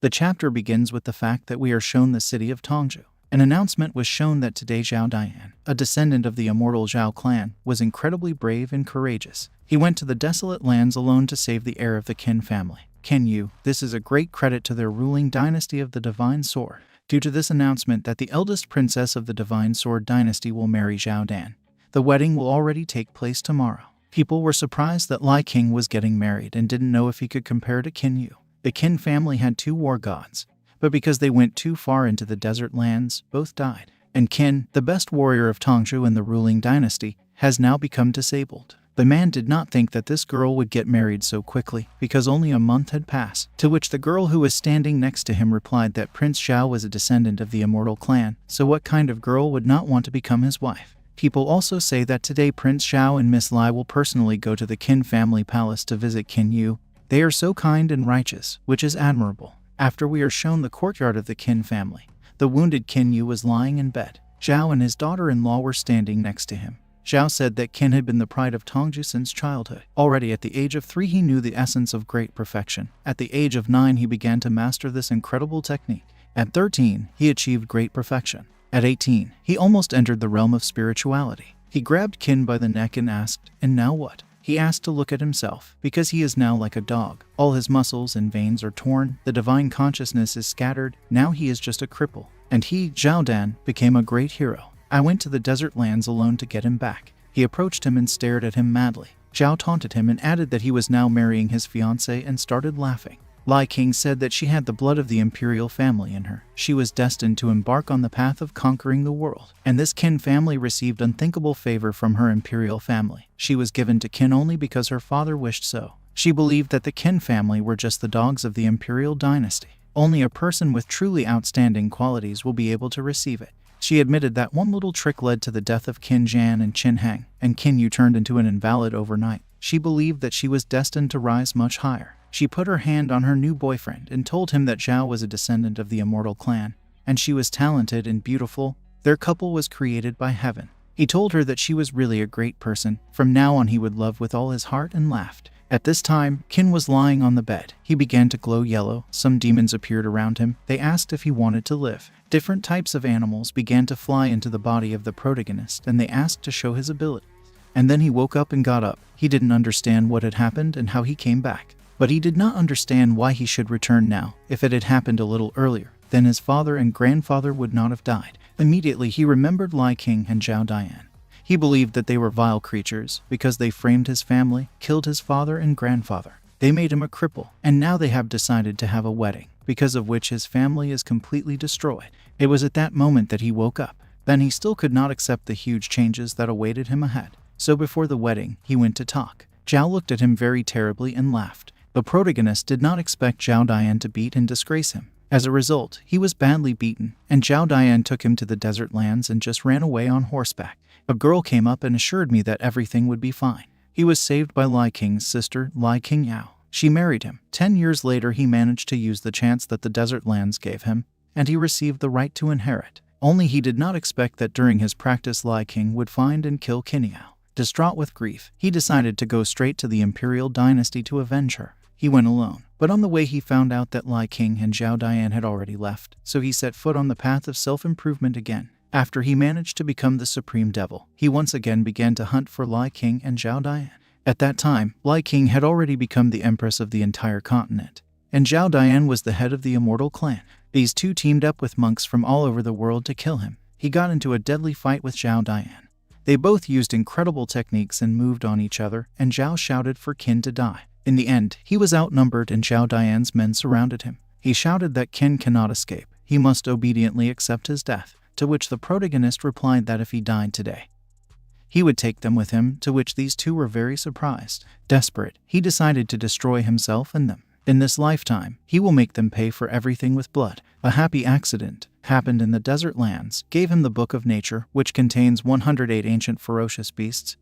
The chapter begins with the fact that we are shown the city of Tongzhou. An announcement was shown that today Zhao Dian, a descendant of the immortal Zhao clan, was incredibly brave and courageous. He went to the desolate lands alone to save the heir of the Qin family, Qin Yu. This is a great credit to their ruling dynasty of the Divine Sword. Due to this announcement that the eldest princess of the Divine Sword dynasty will marry Zhao Dan. The wedding will already take place tomorrow. People were surprised that Li King was getting married and didn't know if he could compare to Qin Yu. The Qin family had 2 war gods, but because they went too far into the desert lands, both died. And Qin, the best warrior of Tongzhou in the ruling dynasty, has now become disabled. The man did not think that this girl would get married so quickly, because only a month had passed, to which the girl who was standing next to him replied that Prince Zhao was a descendant of the immortal clan, so what kind of girl would not want to become his wife? People also say that today Prince Zhao and Miss Lai will personally go to the Qin family palace to visit Qin Yu. They are so kind and righteous, which is admirable. After we are shown the courtyard of the Qin family, the wounded Qin Yu was lying in bed. Zhao and his daughter-in-law were standing next to him. Zhao said that Qin had been the pride of Tongzhou since childhood. Already at the age of 3 he knew the essence of great perfection. At the age of 9 he began to master this incredible technique. At 13 he achieved great perfection. At 18 he almost entered the realm of spirituality. He grabbed Qin by the neck and asked, "And now what?" He asked to look at himself, because he is now like a dog. All his muscles and veins are torn, the divine consciousness is scattered, now he is just a cripple. And he, Zhao Dan, became a great hero. I went to the desert lands alone to get him back. He approached him and stared at him madly. Zhao taunted him and added that he was now marrying his fiancée and started laughing. Li King said that she had the blood of the imperial family in her. She was destined to embark on the path of conquering the world. And this Qin family received unthinkable favor from her imperial family. She was given to Qin only because her father wished so. She believed that the Qin family were just the dogs of the imperial dynasty. Only a person with truly outstanding qualities will be able to receive it. She admitted that one little trick led to the death of Qin Zhan and Qin Heng, and Qin Yu turned into an invalid overnight. She believed that she was destined to rise much higher. She put her hand on her new boyfriend and told him that Zhao was a descendant of the immortal clan, and she was talented and beautiful. Their couple was created by heaven. He told her that she was really a great person. From now on he would love with all his heart and laughed. At this time, Qin was lying on the bed. He began to glow yellow. Some demons appeared around him. They asked if he wanted to live. Different types of animals began to fly into the body of the protagonist, and they asked to show his ability. And then he woke up and got up. He didn't understand what had happened and how he came back. But he did not understand why he should return now. If it had happened a little earlier, then his father and grandfather would not have died. Immediately he remembered Li King and Zhao Dian. He believed that they were vile creatures because they framed his family, killed his father and grandfather. They made him a cripple, and now they have decided to have a wedding, because of which his family is completely destroyed. It was at that moment that he woke up. Then he still could not accept the huge changes that awaited him ahead. So before the wedding, he went to talk. Zhao looked at him very terribly and laughed. The protagonist did not expect Zhao Dian to beat and disgrace him. As a result, he was badly beaten, and Zhao Dian took him to the desert lands and just ran away on horseback. A girl came up and assured me that everything would be fine. He was saved by Li King's sister, Li King Yao. She married him. 10 years later he managed to use the chance that the desert lands gave him, and he received the right to inherit. Only he did not expect that during his practice Li King would find and kill Qin Yao. Distraught with grief, he decided to go straight to the imperial dynasty to avenge her. He went alone, but on the way he found out that Li King and Zhao Dian had already left, so he set foot on the path of self-improvement again. After he managed to become the Supreme Devil, he once again began to hunt for Li King and Zhao Dian. At that time, Li King had already become the empress of the entire continent, and Zhao Dian was the head of the immortal clan. These two teamed up with monks from all over the world to kill him. He got into a deadly fight with Zhao Dian. They both used incredible techniques and moved on each other, and Zhao shouted for Qin to die. In the end, he was outnumbered and Zhao Dian's men surrounded him. He shouted that Qin cannot escape. He must obediently accept his death, to which the protagonist replied that if he died today, he would take them with him, to which these two were very surprised. Desperate, he decided to destroy himself and them. In this lifetime, he will make them pay for everything with blood. A happy accident happened in the desert lands, gave him the Book of Nature, which contains 108 ancient ferocious beasts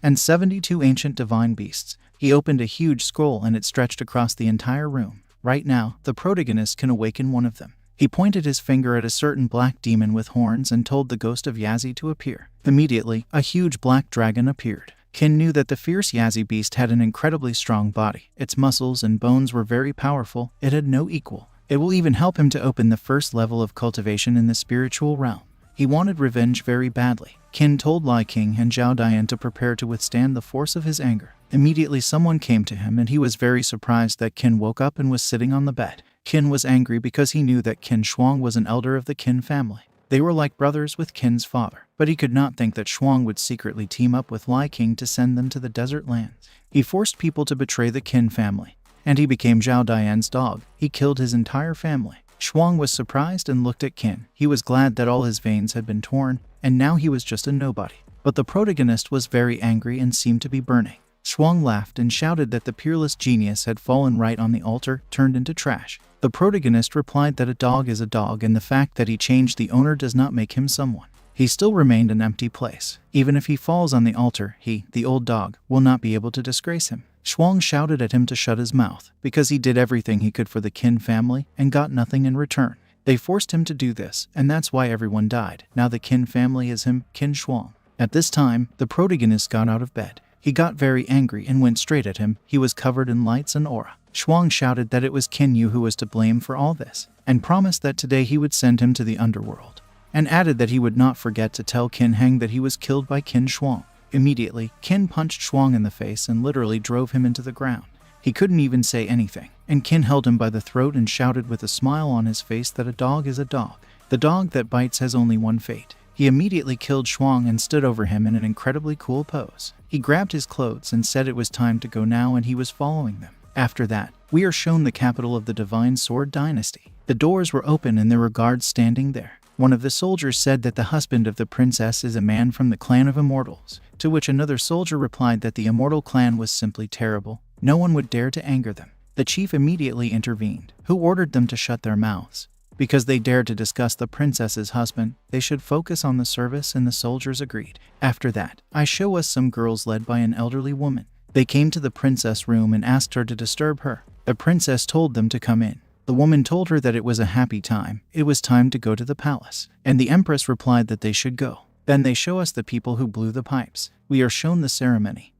and 72 ancient divine beasts. He opened a huge scroll and it stretched across the entire room. Right now, the protagonist can awaken one of them. He pointed his finger at a certain black demon with horns and told the ghost of Yazi to appear. Immediately, a huge black dragon appeared. Qin knew that the fierce Yazi beast had an incredibly strong body. Its muscles and bones were very powerful. It had no equal. It will even help him to open the first level of cultivation in the spiritual realm. He wanted revenge very badly. Qin told Lai King and Zhao Dian to prepare to withstand the force of his anger. Immediately someone came to him and he was very surprised that Qin woke up and was sitting on the bed. Qin was angry because he knew that Qin Shuang was an elder of the Qin family. They were like brothers with Qin's father, but he could not think that Shuang would secretly team up with Lai King to send them to the desert lands. He forced people to betray the Qin family, and he became Zhao Dian's dog. He killed his entire family. Shuang was surprised and looked at Qin. He was glad that all his veins had been torn, and now he was just a nobody. But the protagonist was very angry and seemed to be burning. Shuang laughed and shouted that the peerless genius had fallen right on the altar, turned into trash. The protagonist replied that a dog is a dog and the fact that he changed the owner does not make him someone. He still remained an empty place. Even if he falls on the altar, he, the old dog, will not be able to disgrace him. Shuang shouted at him to shut his mouth, because he did everything he could for the Qin family and got nothing in return. They forced him to do this, and that's why everyone died. Now the Qin family is him, Qin Shuang. At this time, the protagonist got out of bed. He got very angry and went straight at him. He was covered in lights and aura. Shuang shouted that it was Qin Yu who was to blame for all this, and promised that today he would send him to the underworld, and added that he would not forget to tell Qin Heng that he was killed by Qin Shuang. Immediately, Qin punched Shuang in the face and literally drove him into the ground. He couldn't even say anything, and Qin held him by the throat and shouted with a smile on his face that a dog is a dog. The dog that bites has only one fate. He immediately killed Shuang and stood over him in an incredibly cool pose. He grabbed his clothes and said it was time to go now, and he was following them. After that, we are shown the capital of the Divine Sword Dynasty. The doors were open and there were guards standing there. One of the soldiers said that the husband of the princess is a man from the clan of immortals, to which another soldier replied that the immortal clan was simply terrible. No one would dare to anger them. The chief immediately intervened, who ordered them to shut their mouths. Because they dared to discuss the princess's husband, they should focus on the service, and the soldiers agreed. After that, I show us some girls led by an elderly woman. They came to the princess' room and asked her to disturb her. The princess told them to come in. The woman told her that it was a happy time. It was time to go to the palace. And the empress replied that they should go. Then they show us the people who blew the pipes. We are shown the ceremony,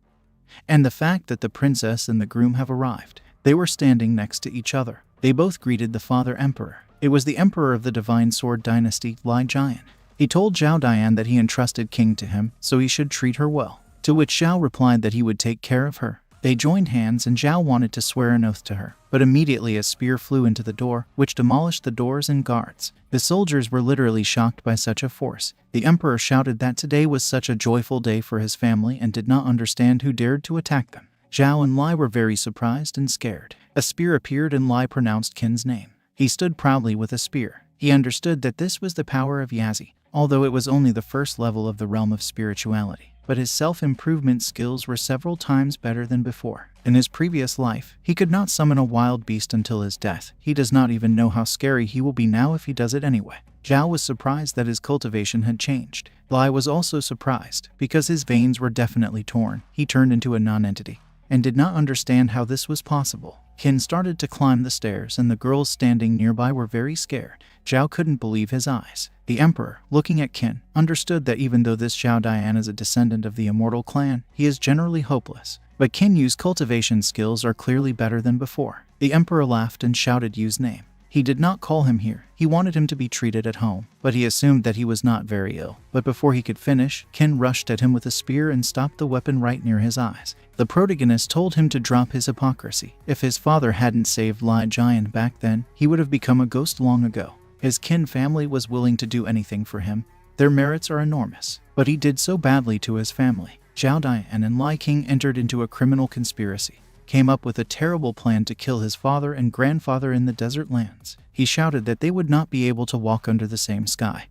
and the fact that the princess and the groom have arrived. They were standing next to each other. They both greeted the father emperor. It was the emperor of the Divine Sword Dynasty, Lai Jian. He told Zhao Dian that he entrusted King to him, so he should treat her well. To which Zhao replied that he would take care of her. They joined hands and Zhao wanted to swear an oath to her, but immediately a spear flew into the door, which demolished the doors and guards. The soldiers were literally shocked by such a force. The emperor shouted that today was such a joyful day for his family and did not understand who dared to attack them. Zhao and Lai were very surprised and scared. A spear appeared and Lai pronounced Qin's name. He stood proudly with a spear. He understood that this was the power of Yazi, although it was only the first level of the realm of spirituality. But his self-improvement skills were several times better than before. In his previous life, he could not summon a wild beast until his death. He does not even know how scary he will be now if he does it anyway. Zhao was surprised that his cultivation had changed. Lai was also surprised, because his veins were definitely torn. He turned into a non-entity, and did not understand how this was possible. Qin started to climb the stairs and the girls standing nearby were very scared. Zhao couldn't believe his eyes. The emperor, looking at Qin, understood that even though this Zhao Dian is a descendant of the immortal clan, he is generally hopeless. But Qin Yu's cultivation skills are clearly better than before. The emperor laughed and shouted Yu's name. He did not call him here. He wanted him to be treated at home, but he assumed that he was not very ill. But before he could finish, Qin rushed at him with a spear and stopped the weapon right near his eyes. The protagonist told him to drop his hypocrisy. If his father hadn't saved Lai Jian back then, he would have become a ghost long ago. His Qin family was willing to do anything for him. Their merits are enormous, but he did so badly to his family. Zhao Dian and Lai King entered into a criminal conspiracy, came up with a terrible plan to kill his father and grandfather in the desert lands. He shouted that they would not be able to walk under the same sky.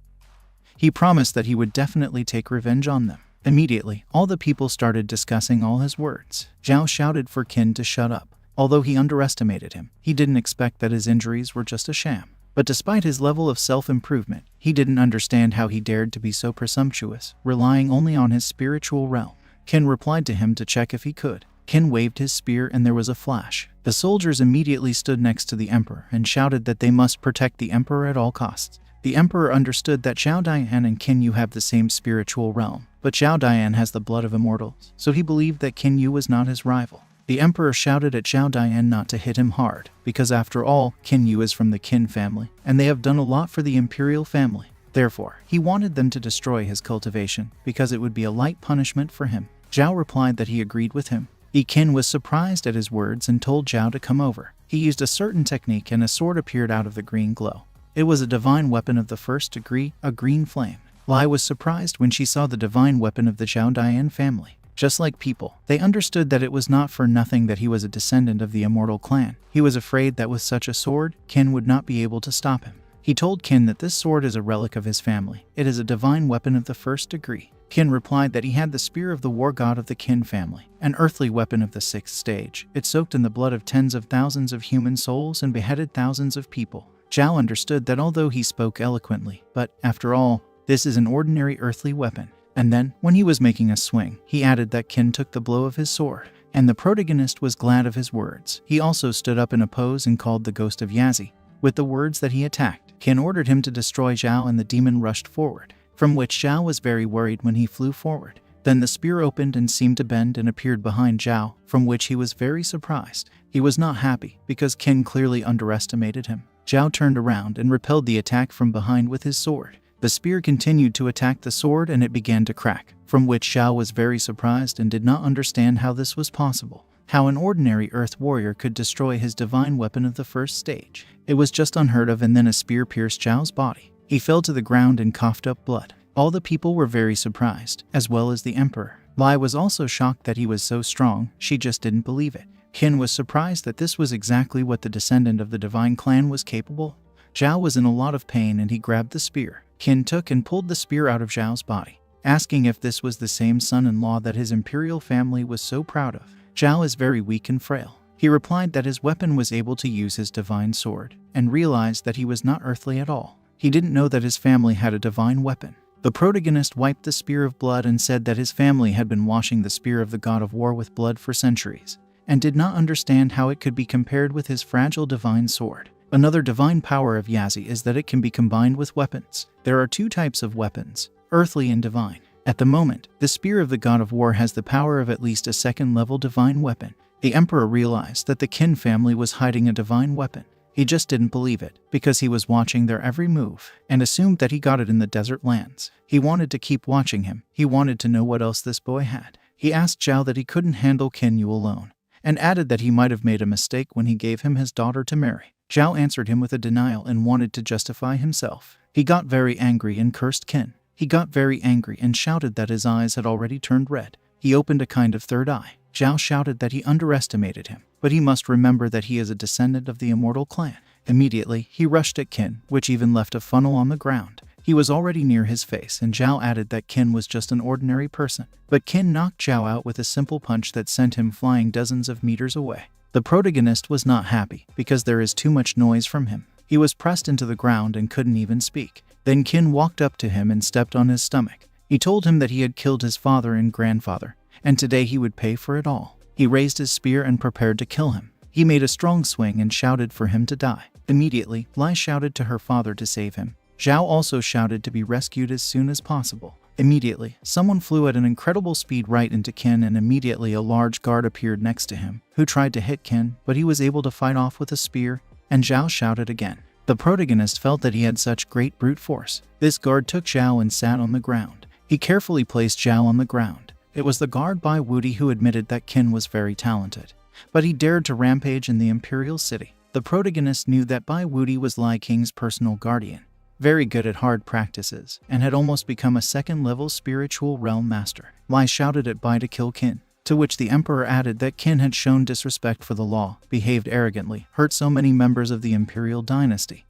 He promised that he would definitely take revenge on them. Immediately, all the people started discussing all his words. Zhao shouted for Qin to shut up. Although he underestimated him, he didn't expect that his injuries were just a sham. But despite his level of self-improvement, he didn't understand how he dared to be so presumptuous, relying only on his spiritual realm. Qin replied to him to check if he could. Qin waved his spear and there was a flash. The soldiers immediately stood next to the emperor and shouted that they must protect the emperor at all costs. The emperor understood that Zhao Dian and Qin Yu have the same spiritual realm, but Zhao Dian has the blood of immortals, so he believed that Qin Yu was not his rival. The emperor shouted at Zhao Dian not to hit him hard, because after all, Qin Yu is from the Qin family, and they have done a lot for the imperial family. Therefore, he wanted them to destroy his cultivation, because it would be a light punishment for him. Zhao replied that he agreed with him. Qin was surprised at his words and told Zhao to come over. He used a certain technique and a sword appeared out of the green glow. It was a divine weapon of the first degree, a green flame. Lai was surprised when she saw the divine weapon of the Zhao Dian family. Just like people, they understood that it was not for nothing that he was a descendant of the immortal clan. He was afraid that with such a sword, Qin would not be able to stop him. He told Qin that this sword is a relic of his family. It is a divine weapon of the first degree. Qin replied that he had the spear of the war god of the Qin family, an earthly weapon of the 6th stage. It soaked in the blood of tens of thousands of human souls and beheaded thousands of people. Zhao understood that although he spoke eloquently, but, after all, this is an ordinary earthly weapon. And then, when he was making a swing, he added that Qin took the blow of his sword, and the protagonist was glad of his words. He also stood up in a pose and called the ghost of Yazi. With the words that he attacked, Qin ordered him to destroy Zhao and the demon rushed forward, from which Zhao was very worried when he flew forward. Then the spear opened and seemed to bend and appeared behind Zhao, from which he was very surprised. He was not happy, because Qin clearly underestimated him. Zhao turned around and repelled the attack from behind with his sword. The spear continued to attack the sword and it began to crack, from which Zhao was very surprised and did not understand how this was possible. How an ordinary earth warrior could destroy his divine weapon of the first stage. It was just unheard of, and then a spear pierced Zhao's body. He fell to the ground and coughed up blood. All the people were very surprised, as well as the emperor. Lai was also shocked that he was so strong, she just didn't believe it. Qin was surprised that this was exactly what the descendant of the divine clan was capable. Zhao was in a lot of pain and he grabbed the spear. Qin took and pulled the spear out of Zhao's body, asking if this was the same son-in-law that his imperial family was so proud of. Zhao is very weak and frail. He replied that his weapon was able to use his divine sword, and realized that he was not earthly at all. He didn't know that his family had a divine weapon. The protagonist wiped the spear of blood and said that his family had been washing the spear of the god of war with blood for centuries, and did not understand how it could be compared with his fragile divine sword. Another divine power of Yazi is that it can be combined with weapons. There are 2 types of weapons, earthly and divine. At the moment, the spear of the god of war has the power of at least a 2nd-level divine weapon. The emperor realized that the Qin family was hiding a divine weapon. He just didn't believe it, because he was watching their every move, and assumed that he got it in the desert lands. He wanted to keep watching him. He wanted to know what else this boy had. He asked Zhao that he couldn't handle Qin Yu alone, and added that he might have made a mistake when he gave him his daughter to marry. Zhao answered him with a denial and wanted to justify himself. He got very angry and cursed Qin. He got very angry and shouted that his eyes had already turned red. He opened a kind of third eye. Zhao shouted that he underestimated him, but he must remember that he is a descendant of the immortal clan. Immediately, he rushed at Qin, which even left a funnel on the ground. He was already near his face, and Zhao added that Qin was just an ordinary person. But Qin knocked Zhao out with a simple punch that sent him flying dozens of meters away. The protagonist was not happy, because there is too much noise from him. He was pressed into the ground and couldn't even speak. Then Qin walked up to him and stepped on his stomach. He told him that he had killed his father and grandfather, and today he would pay for it all. He raised his spear and prepared to kill him. He made a strong swing and shouted for him to die. Immediately, Lai shouted to her father to save him. Zhao also shouted to be rescued as soon as possible. Immediately, someone flew at an incredible speed right into Qin, and immediately a large guard appeared next to him, who tried to hit Qin, but he was able to fight off with a spear, and Zhao shouted again. The protagonist felt that he had such great brute force. This guard took Zhao and sat on the ground. He carefully placed Zhao on the ground. It was the guard Bai Wudi who admitted that Qin was very talented, but he dared to rampage in the imperial city. The protagonist knew that Bai Wudi was Lai King's personal guardian, very good at hard practices, and had almost become a 2nd-level spiritual realm master. Lai shouted at Bai to kill Qin, to which the emperor added that Qin had shown disrespect for the law, behaved arrogantly, hurt so many members of the imperial dynasty.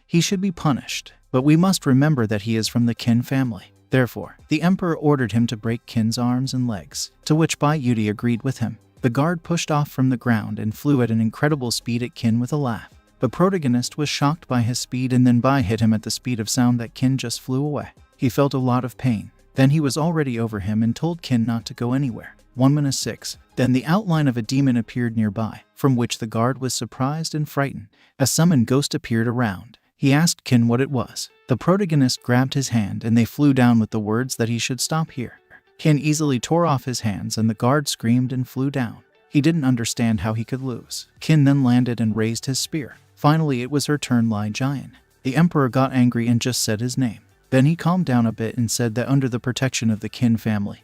He should be punished, but we must remember that he is from the Qin family. Therefore, the emperor ordered him to break Qin's arms and legs, to which Bai Wudi agreed with him. The guard pushed off from the ground and flew at an incredible speed at Qin with a laugh. The protagonist was shocked by his speed, and then Bai hit him at the speed of sound that Qin just flew away. He felt a lot of pain. Then he was already over him and told Qin not to go anywhere. 1:06. Then the outline of a demon appeared nearby, from which the guard was surprised and frightened. A summoned ghost appeared around. He asked Qin what it was. The protagonist grabbed his hand and they flew down with the words that he should stop here. Qin easily tore off his hands and the guard screamed and flew down. He didn't understand how he could lose. Qin then landed and raised his spear. Finally, it was her turn, Lai Jian. The emperor got angry and just said his name. Then he calmed down a bit and said that under the protection of the Qin family,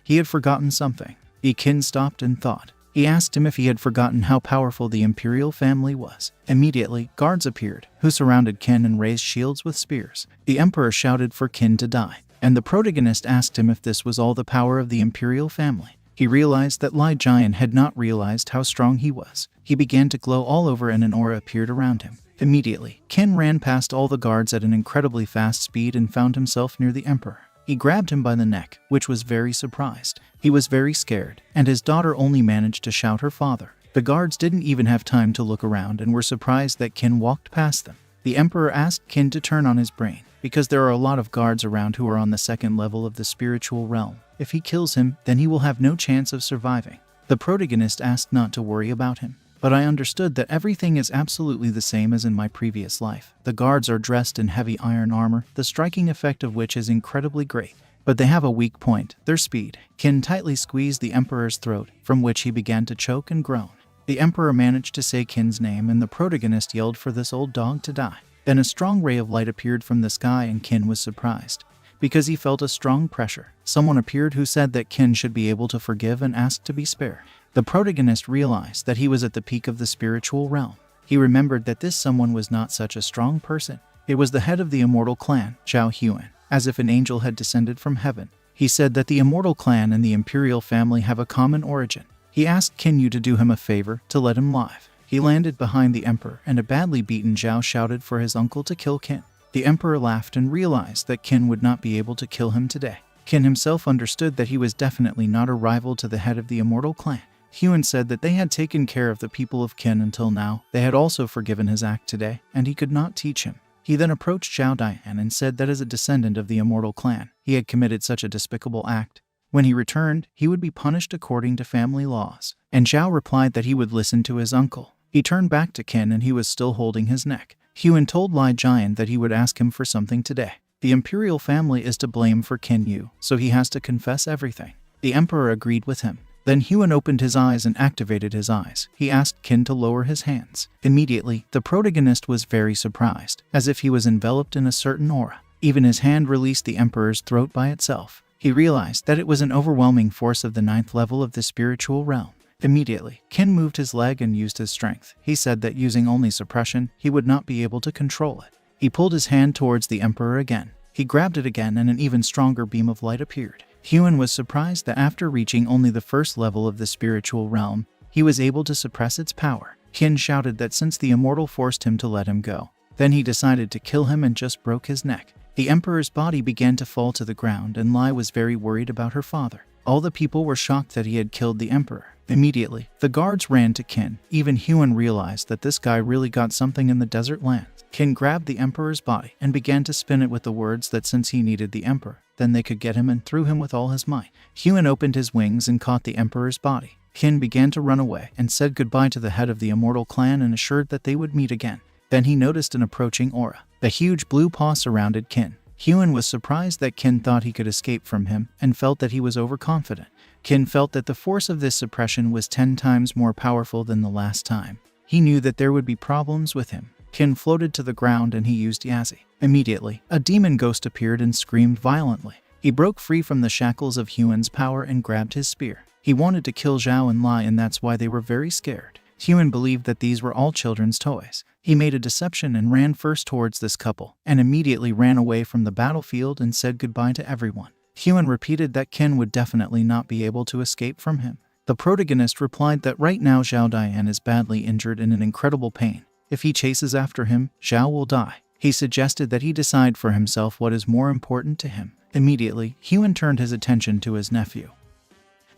he had forgotten something. Qin stopped and thought. He asked him if he had forgotten how powerful the imperial family was. Immediately, guards appeared, who surrounded Qin and raised shields with spears. The emperor shouted for Qin to die, and the protagonist asked him if this was all the power of the imperial family. He realized that Lai Jian had not realized how strong he was. He began to glow all over and an aura appeared around him. Immediately, Qin ran past all the guards at an incredibly fast speed and found himself near the emperor. He grabbed him by the neck, which was very surprised. He was very scared, and his daughter only managed to shout her father. The guards didn't even have time to look around and were surprised that Qin walked past them. The emperor asked Qin to turn on his brain, because there are a lot of guards around who are on the second level of the spiritual realm. If he kills him, then he will have no chance of surviving. The protagonist asked not to worry about him. But I understood that everything is absolutely the same as in my previous life. The guards are dressed in heavy iron armor, the striking effect of which is incredibly great. But they have a weak point, their speed. Qin tightly squeezed the emperor's throat, from which he began to choke and groan. The emperor managed to say Qin's name and the protagonist yelled for this old dog to die. Then a strong ray of light appeared from the sky and Qin was surprised, because he felt a strong pressure. Someone appeared who said that Qin should be able to forgive and asked to be spared. The protagonist realized that he was at the peak of the spiritual realm. He remembered that this someone was not such a strong person. It was the head of the immortal clan, Zhao Huan, as if an angel had descended from heaven. He said that the immortal clan and the imperial family have a common origin. He asked Qin Yu to do him a favor, to let him live. He landed behind the emperor and a badly beaten Zhao shouted for his uncle to kill Qin. The emperor laughed and realized that Qin would not be able to kill him today. Qin himself understood that he was definitely not a rival to the head of the immortal clan. Huan said that they had taken care of the people of Qin until now. They had also forgiven his act today, and he could not teach him. He then approached Zhao Dian and said that as a descendant of the immortal clan, he had committed such a despicable act. When he returned, he would be punished according to family laws. And Zhao replied that he would listen to his uncle. He turned back to Qin and he was still holding his neck. Huan told Lai Jian that he would ask him for something today. The imperial family is to blame for Qin Yu, so he has to confess everything. The emperor agreed with him. Then Huan opened his eyes and activated his eyes. He asked Qin to lower his hands. Immediately, the protagonist was very surprised, as if he was enveloped in a certain aura. Even his hand released the emperor's throat by itself. He realized that it was an overwhelming force of the 9th level of the spiritual realm. Immediately, Qin moved his leg and used his strength. He said that using only suppression, he would not be able to control it. He pulled his hand towards the emperor again. He grabbed it again and an even stronger beam of light appeared. Huan was surprised that after reaching only the 1st level of the spiritual realm, he was able to suppress its power. Qin shouted that since the immortal forced him to let him go, then he decided to kill him and just broke his neck. The emperor's body began to fall to the ground and Lai was very worried about her father. All the people were shocked that he had killed the emperor. Immediately, the guards ran to Qin. Even Huan realized that this guy really got something in the desert lands. Qin grabbed the emperor's body and began to spin it with the words that since he needed the emperor, then they could get him and threw him with all his might. Huan opened his wings and caught the emperor's body. Qin began to run away and said goodbye to the head of the immortal clan and assured that they would meet again. Then he noticed an approaching aura. A huge blue paw surrounded Qin. Huan was surprised that Qin thought he could escape from him and felt that he was overconfident. Qin felt that the force of this suppression was 10 times more powerful than the last time. He knew that there would be problems with him. Qin floated to the ground and he used Yazi. Immediately, a demon ghost appeared and screamed violently. He broke free from the shackles of Huan's power and grabbed his spear. He wanted to kill Zhao and Lai and that's why they were very scared. Huan believed that these were all children's toys. He made a deception and ran first towards this couple, and immediately ran away from the battlefield and said goodbye to everyone. Huan repeated that Qin would definitely not be able to escape from him. The protagonist replied that right now Zhao Dian is badly injured and in incredible pain. If he chases after him, Zhao will die. He suggested that he decide for himself what is more important to him. Immediately, Huan turned his attention to his nephew,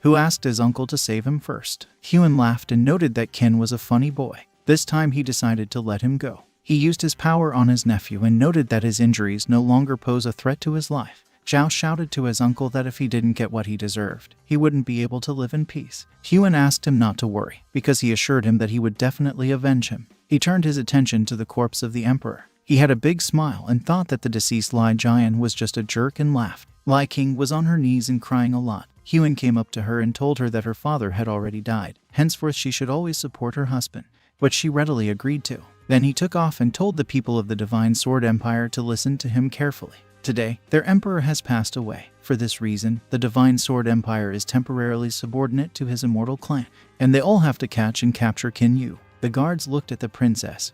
who asked his uncle to save him first. Huan laughed and noted that Qin was a funny boy. This time he decided to let him go. He used his power on his nephew and noted that his injuries no longer pose a threat to his life. Zhao shouted to his uncle that if he didn't get what he deserved, he wouldn't be able to live in peace. Huan asked him not to worry, because he assured him that he would definitely avenge him. He turned his attention to the corpse of the emperor. He had a big smile and thought that the deceased Lai Jian was just a jerk and laughed. Lai King was on her knees and crying a lot. Hyun came up to her and told her that her father had already died. Henceforth she should always support her husband, which she readily agreed to. Then he took off and told the people of the Divine Sword Empire to listen to him carefully. Today, their emperor has passed away. For this reason, the Divine Sword Empire is temporarily subordinate to his immortal clan, and they all have to catch and capture Kin Yu. The guards looked at the princess,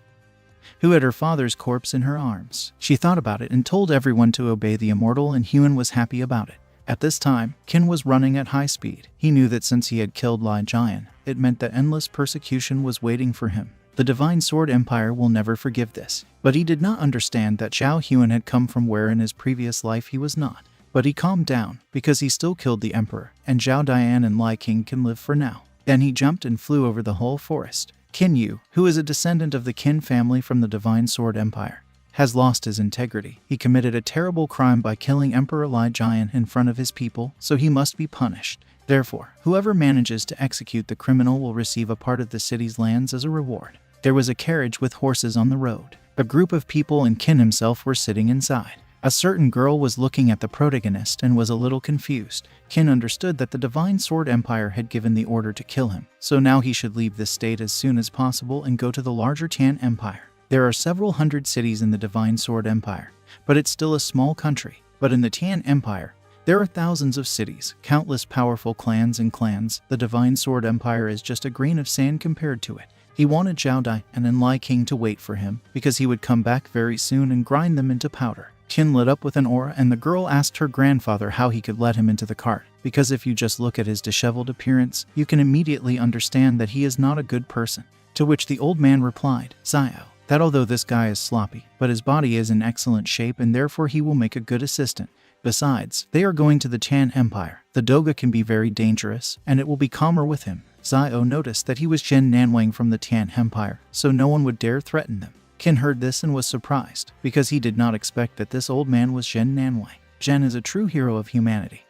who had her father's corpse in her arms. She thought about it and told everyone to obey the immortal, and Hyun was happy about it. At this time, Kin was running at high speed. He knew that since he had killed Lai Jian, it meant that endless persecution was waiting for him. The Divine Sword Empire will never forgive this. But he did not understand that Zhao Hyun had come from where in his previous life he was not. But he calmed down, because he still killed the emperor, and Zhao Dian and Lai King can live for now. Then he jumped and flew over the whole forest. Kin Yu, who is a descendant of the Qin family from the Divine Sword Empire, has lost his integrity. He committed a terrible crime by killing Emperor Lai Jian in front of his people, so he must be punished. Therefore, whoever manages to execute the criminal will receive a part of the city's lands as a reward. There was a carriage with horses on the road. A group of people and Qin himself were sitting inside. A certain girl was looking at the protagonist and was a little confused. Qin understood that the Divine Sword Empire had given the order to kill him, so now he should leave this state as soon as possible and go to the larger Tian Empire. There are several hundred cities in the Divine Sword Empire, but it's still a small country. But in the Tian Empire, there are thousands of cities, countless powerful clans and clans. The Divine Sword Empire is just a grain of sand compared to it. He wanted Zhao Dai and Lai King to wait for him, because he would come back very soon and grind them into powder. Qin lit up with an aura, and the girl asked her grandfather how he could let him into the cart, because if you just look at his disheveled appearance, you can immediately understand that he is not a good person. To which the old man replied, Zio, that although this guy is sloppy, but his body is in excellent shape and therefore he will make a good assistant. Besides, they are going to the Tian Empire. The Doga can be very dangerous, and it will be calmer with him. Zio noticed that he was Zhen Nanwang from the Tian Empire, so no one would dare threaten them. Qin heard this and was surprised, because he did not expect that this old man was Zhen Nanwang. Zhen is a true hero of humanity.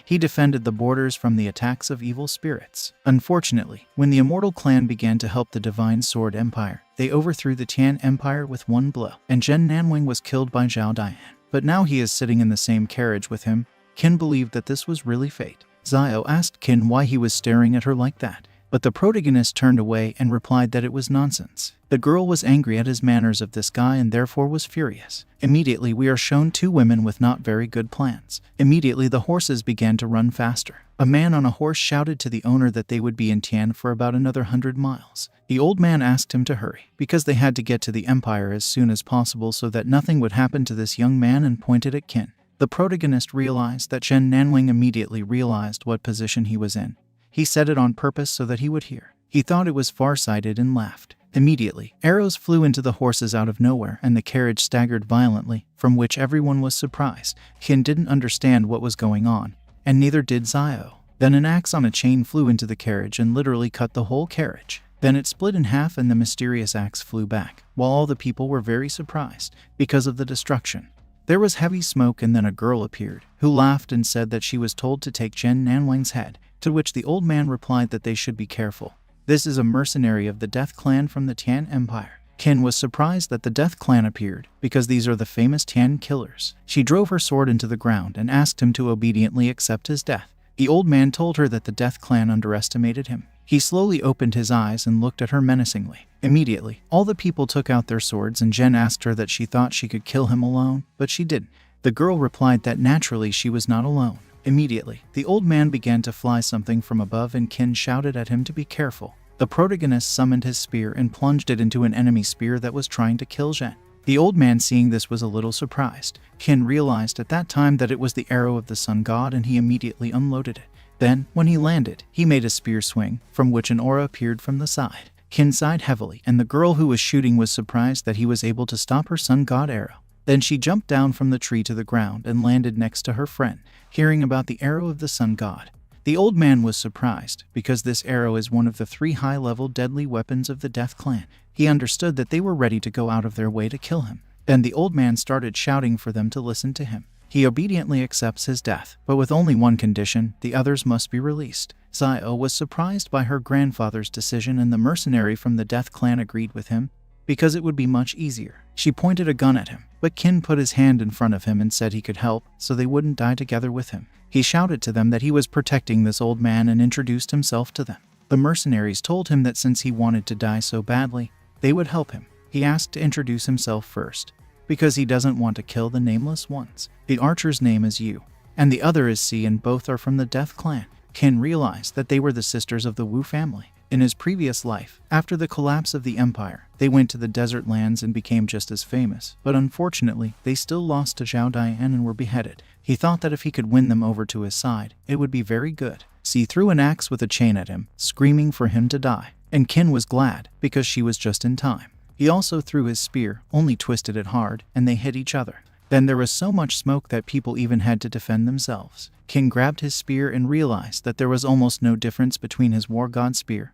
He defended the borders from the attacks of evil spirits. Unfortunately, when the Immortal Clan began to help the Divine Sword Empire, they overthrew the Tian Empire with one blow, and Zhen Nanwang was killed by Zhao Dian. But now he is sitting in the same carriage with him. Qin believed that this was really fate. Zio asked Qin why he was staring at her like that, but the protagonist turned away and replied that it was nonsense. The girl was angry at his manners of this guy and therefore was furious. Immediately we are shown two women with not very good plans. Immediately the horses began to run faster. A man on a horse shouted to the owner that they would be in Tian for about another 100 miles. The old man asked him to hurry, because they had to get to the empire as soon as possible so that nothing would happen to this young man, and pointed at Qin. The protagonist realized that Zhen Nanwang immediately realized what position he was in. He said it on purpose so that he would hear. He thought it was far-sighted and laughed. Immediately, arrows flew into the horses out of nowhere and the carriage staggered violently, from which everyone was surprised. Qin didn't understand what was going on, and neither did Zio. Then an axe on a chain flew into the carriage and literally cut the whole carriage. Then it split in half and the mysterious axe flew back, while all the people were very surprised because of the destruction. There was heavy smoke, and then a girl appeared, who laughed and said that she was told to take Zhen Nanwang's head, to which the old man replied that they should be careful. This is a mercenary of the Death Clan from the Tian Empire. Qin was surprised that the Death Clan appeared, because these are the famous Tian killers. She drove her sword into the ground and asked him to obediently accept his death. The old man told her that the Death Clan underestimated him. He slowly opened his eyes and looked at her menacingly. Immediately, all the people took out their swords, and Zhen asked her that she thought she could kill him alone, but she didn't. The girl replied that naturally she was not alone. Immediately, the old man began to fly something from above, and Qin shouted at him to be careful. The protagonist summoned his spear and plunged it into an enemy spear that was trying to kill Zhen. The old man, seeing this, was a little surprised. Qin realized at that time that it was the arrow of the sun god, and he immediately unloaded it. Then, when he landed, he made a spear swing, from which an aura appeared from the side. Qin sighed heavily, and the girl who was shooting was surprised that he was able to stop her sun god arrow. Then she jumped down from the tree to the ground and landed next to her friend, hearing about the arrow of the sun god. The old man was surprised, because this arrow is one of the 3 high-level deadly weapons of the Death Clan. He understood that they were ready to go out of their way to kill him. Then the old man started shouting for them to listen to him. He obediently accepts his death, but with only one condition: the others must be released. Zio was surprised by her grandfather's decision, and the mercenary from the Death Clan agreed with him, because it would be much easier. She pointed a gun at him, but Qin put his hand in front of him and said he could help so they wouldn't die together with him. He shouted to them that he was protecting this old man and introduced himself to them. The mercenaries told him that since he wanted to die so badly, they would help him. He asked to introduce himself first, because he doesn't want to kill the nameless ones. The archer's name is Yu, and the other is Si, and both are from the Death Clan. Qin realized that they were the sisters of the Wu family. In his previous life, after the collapse of the empire, they went to the desert lands and became just as famous, but unfortunately, they still lost to Zhao Dian and were beheaded. He thought that if he could win them over to his side, it would be very good. Si threw an axe with a chain at him, screaming for him to die, and Qin was glad because she was just in time. He also threw his spear, only twisted it hard, and they hit each other. Then there was so much smoke that people even had to defend themselves. Qin grabbed his spear and realized that there was almost no difference between his war god spear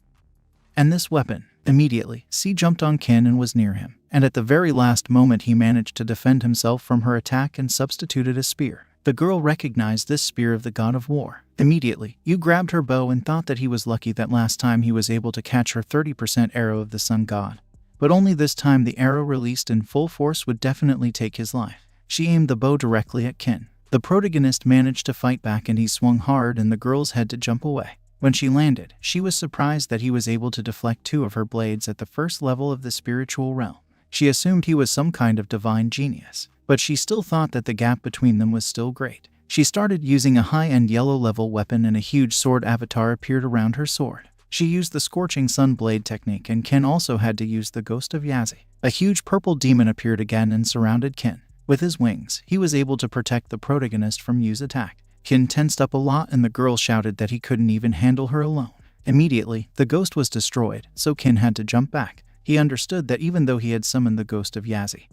and this weapon. Immediately, Si jumped on Qin and was near him, and at the very last moment he managed to defend himself from her attack and substituted a spear. The girl recognized this spear of the god of war. Immediately, Yu grabbed her bow and thought that he was lucky that last time he was able to catch her 30% arrow of the sun god. But only this time the arrow released in full force would definitely take his life. She aimed the bow directly at Qin. The protagonist managed to fight back and he swung hard and the girl's had to jump away. When she landed, she was surprised that he was able to deflect 2 of her blades at the first level of the spiritual realm. She assumed he was some kind of divine genius, but she still thought that the gap between them was still great. She started using a high-end yellow-level weapon and a huge sword avatar appeared around her sword. She used the Scorching Sun Blade technique and Qin also had to use the Ghost of Yazi. A huge purple demon appeared again and surrounded Qin. With his wings, he was able to protect the protagonist from Yu's attack. Qin tensed up a lot and the girl shouted that he couldn't even handle her alone. Immediately, the ghost was destroyed, so Qin had to jump back. He understood that even though he had summoned the Ghost of Yazi,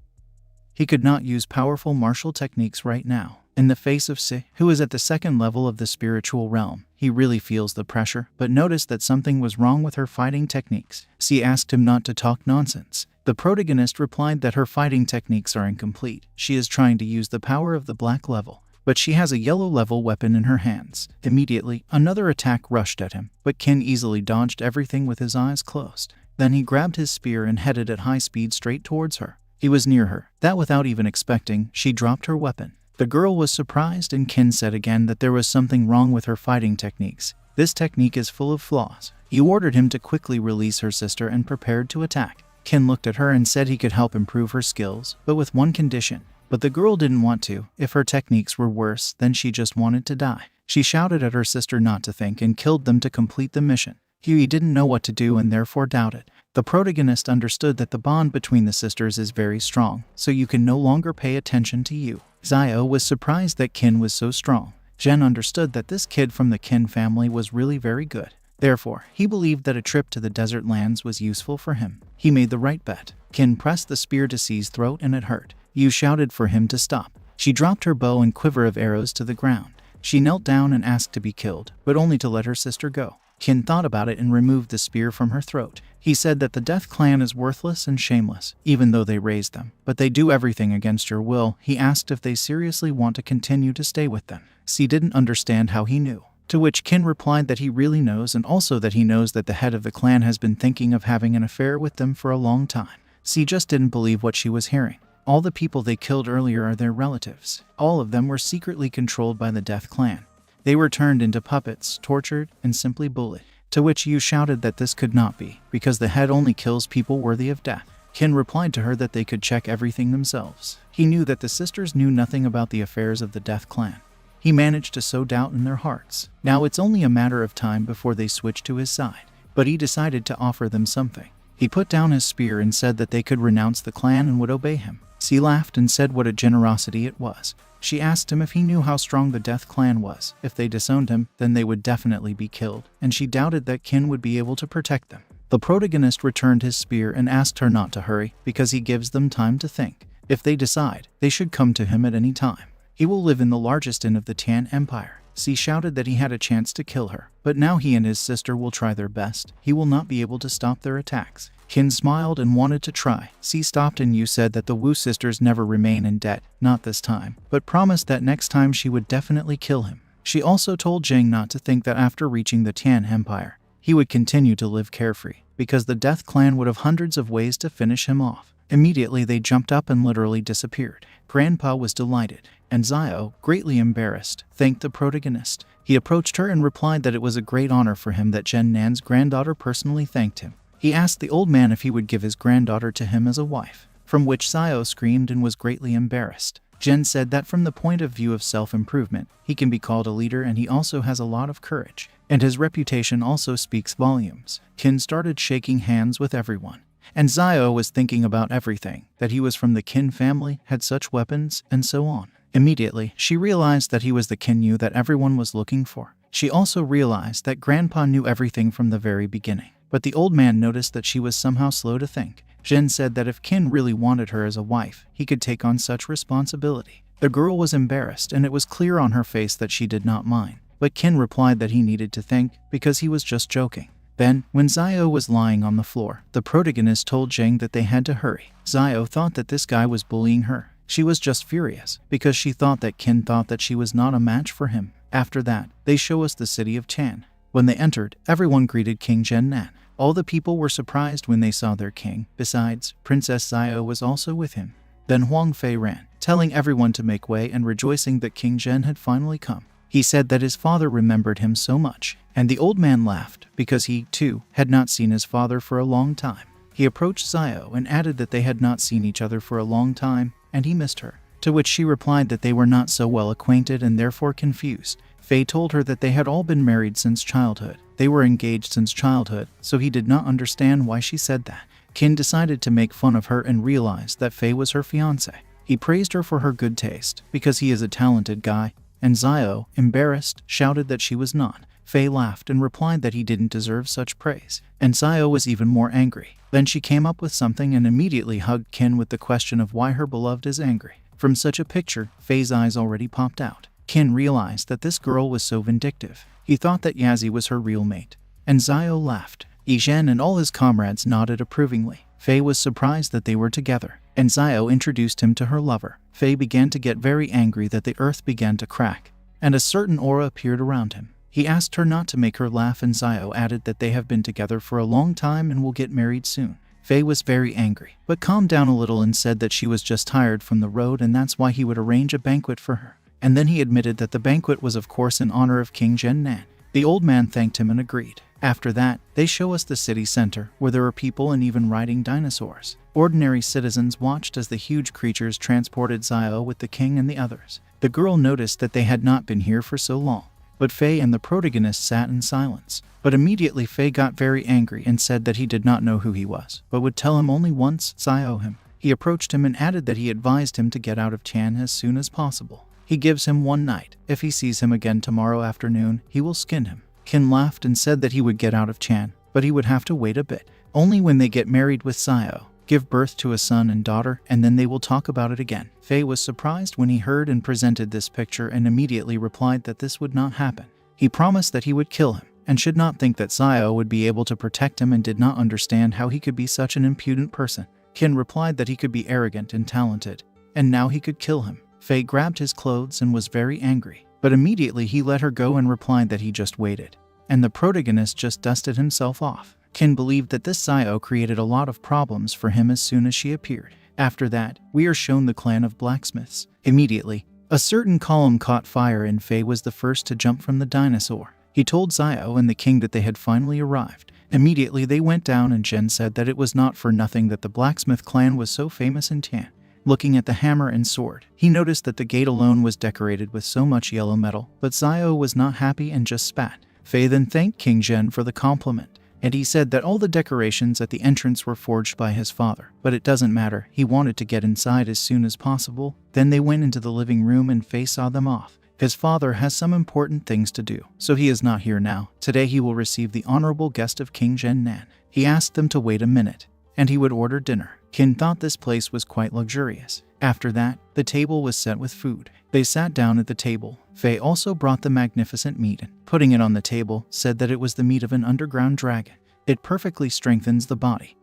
he could not use powerful martial techniques right now. In the face of Si, who is at the second level of the spiritual realm, he really feels the pressure, but noticed that something was wrong with her fighting techniques. Si asked him not to talk nonsense. The protagonist replied that her fighting techniques are incomplete. She is trying to use the power of the black level, but she has a yellow level weapon in her hands. Immediately, another attack rushed at him, but Qin easily dodged everything with his eyes closed. Then he grabbed his spear and headed at high speed straight towards her. He was near her, that without even expecting, she dropped her weapon. The girl was surprised and Qin said again that there was something wrong with her fighting techniques. This technique is full of flaws. He ordered him to quickly release her sister and prepared to attack. Qin looked at her and said he could help improve her skills, but with one condition. But the girl didn't want to. If her techniques were worse, then she just wanted to die. She shouted at her sister not to think and killed them to complete the mission. Huey didn't know what to do and therefore doubted. The protagonist understood that the bond between the sisters is very strong, so you can no longer pay attention to you. Zio was surprised that Qin was so strong. Zhen understood that this kid from the Qin family was really very good. Therefore, he believed that a trip to the desert lands was useful for him. He made the right bet. Qin pressed the spear to Si's throat and it hurt. Yu shouted for him to stop. She dropped her bow and quiver of arrows to the ground. She knelt down and asked to be killed, but only to let her sister go. Qin thought about it and removed the spear from her throat. He said that the Death Clan is worthless and shameless, even though they raised them, but they do everything against your will. He asked if they seriously want to continue to stay with them. Si didn't understand how he knew, to which Qin replied that he really knows and also that he knows that the head of the clan has been thinking of having an affair with them for a long time. Si just didn't believe what she was hearing. All the people they killed earlier are their relatives. All of them were secretly controlled by the Death Clan. They were turned into puppets, tortured, and simply bullied. To which Yu shouted that this could not be, because the head only kills people worthy of death. Qin replied to her that they could check everything themselves. He knew that the sisters knew nothing about the affairs of the Death Clan. He managed to sow doubt in their hearts. Now it's only a matter of time before they switch to his side. But he decided to offer them something. He put down his spear and said that they could renounce the clan and would obey him. Si laughed and said what a generosity it was. She asked him if he knew how strong the Death Clan was. If they disowned him, then they would definitely be killed, and she doubted that Qin would be able to protect them. The protagonist returned his spear and asked her not to hurry, because he gives them time to think. If they decide, they should come to him at any time. He will live in the largest inn of the Tian Empire. Si shouted that he had a chance to kill her, but now he and his sister will try their best. He will not be able to stop their attacks. Qin smiled and wanted to try. Si stopped and Yu said that the Wu sisters never remain in debt, not this time, but promised that next time she would definitely kill him. She also told Zheng not to think that after reaching the Tian Empire, he would continue to live carefree, because the Death Clan would have hundreds of ways to finish him off. Immediately they jumped up and literally disappeared. Grandpa was delighted, and Zio, greatly embarrassed, thanked the protagonist. He approached her and replied that it was a great honor for him that Jen Nan's granddaughter personally thanked him. He asked the old man if he would give his granddaughter to him as a wife, from which Zio screamed and was greatly embarrassed. Jen said that from the point of view of self-improvement, he can be called a leader and he also has a lot of courage, and his reputation also speaks volumes. Kin started shaking hands with everyone, and Zio was thinking about everything, that he was from the Kin family, had such weapons, and so on. Immediately, she realized that he was the Kinyu that everyone was looking for. She also realized that Grandpa knew everything from the very beginning, but the old man noticed that she was somehow slow to think. Jen said that if Kin really wanted her as a wife, he could take on such responsibility. The girl was embarrassed and it was clear on her face that she did not mind, but Kin replied that he needed to think because he was just joking. Then, when Zio was lying on the floor, the protagonist told Jang that they had to hurry. Zio thought that this guy was bullying her. She was just furious because she thought that Kin thought that she was not a match for him. After that, they show us the city of Chan. When they entered, everyone greeted King Jen Nan. All the people were surprised when they saw their king. Besides, Princess Zio was also with him. Then Huang Fei ran, telling everyone to make way and rejoicing that King Jen had finally come. He said that his father remembered him so much, and the old man laughed because he, too, had not seen his father for a long time. He approached Zio and added that they had not seen each other for a long time, and he missed her, to which she replied that they were not so well acquainted and therefore confused. Fei told her that they had all been married since childhood. They were engaged since childhood, so he did not understand why she said that. Kin decided to make fun of her and realized that Fei was her fiancé. He praised her for her good taste, because he is a talented guy, and Zio, embarrassed, shouted that she was not. Fei laughed and replied that he didn't deserve such praise, and Zio was even more angry. Then she came up with something and immediately hugged Kin with the question of why her beloved is angry. From such a picture, Fei's eyes already popped out. Kin realized that this girl was so vindictive. He thought that Yazi was her real mate, and Zio laughed. Yizhen and all his comrades nodded approvingly. Fei was surprised that they were together, and Zio introduced him to her lover. Fei began to get very angry that the earth began to crack, and a certain aura appeared around him. He asked her not to make her laugh, and Zio added that they have been together for a long time and will get married soon. Fei was very angry, but calmed down a little and said that she was just tired from the road and that's why he would arrange a banquet for her. And then he admitted that the banquet was of course in honor of King Jen Nan. The old man thanked him and agreed. After that, they show us the city center, where there were people and even riding dinosaurs. Ordinary citizens watched as the huge creatures transported Zio with the king and the others. The girl noticed that they had not been here for so long, but Fei and the protagonist sat in silence. But immediately Fei got very angry and said that he did not know who he was, but would tell him only once Zio him. He approached him and added that he advised him to get out of Chan as soon as possible. He gives him one night. If he sees him again tomorrow afternoon, he will skin him. Kin laughed and said that he would get out of Chan, but he would have to wait a bit. Only when they get married with Zio, give birth to a son and daughter, and then they will talk about it again. Fei was surprised when he heard and presented this picture and immediately replied that this would not happen. He promised that he would kill him, and should not think that Zio would be able to protect him and did not understand how he could be such an impudent person. Kin replied that he could be arrogant and talented, and now he could kill him. Fei grabbed his clothes and was very angry, but immediately he let her go and replied that he just waited, and the protagonist just dusted himself off. Kin believed that this Zio created a lot of problems for him as soon as she appeared. After that, we are shown the clan of blacksmiths. Immediately, a certain column caught fire and Fei was the first to jump from the dinosaur. He told Zio and the king that they had finally arrived. Immediately they went down and Jen said that it was not for nothing that the blacksmith clan was so famous in Tan. Looking at the hammer and sword, he noticed that the gate alone was decorated with so much yellow metal, but Zio was not happy and just spat. Fei then thanked King Jen for the compliment, and he said that all the decorations at the entrance were forged by his father, but it doesn't matter, he wanted to get inside as soon as possible. Then they went into the living room and Fei saw them off. His father has some important things to do, so he is not here now. Today he will receive the honorable guest of King Jen Nan. He asked them to wait a minute, and he would order dinner. Kin thought this place was quite luxurious. After that, the table was set with food. They sat down at the table. Fei also brought the magnificent meat and, putting it on the table, said that it was the meat of an underground dragon. It perfectly strengthens the body.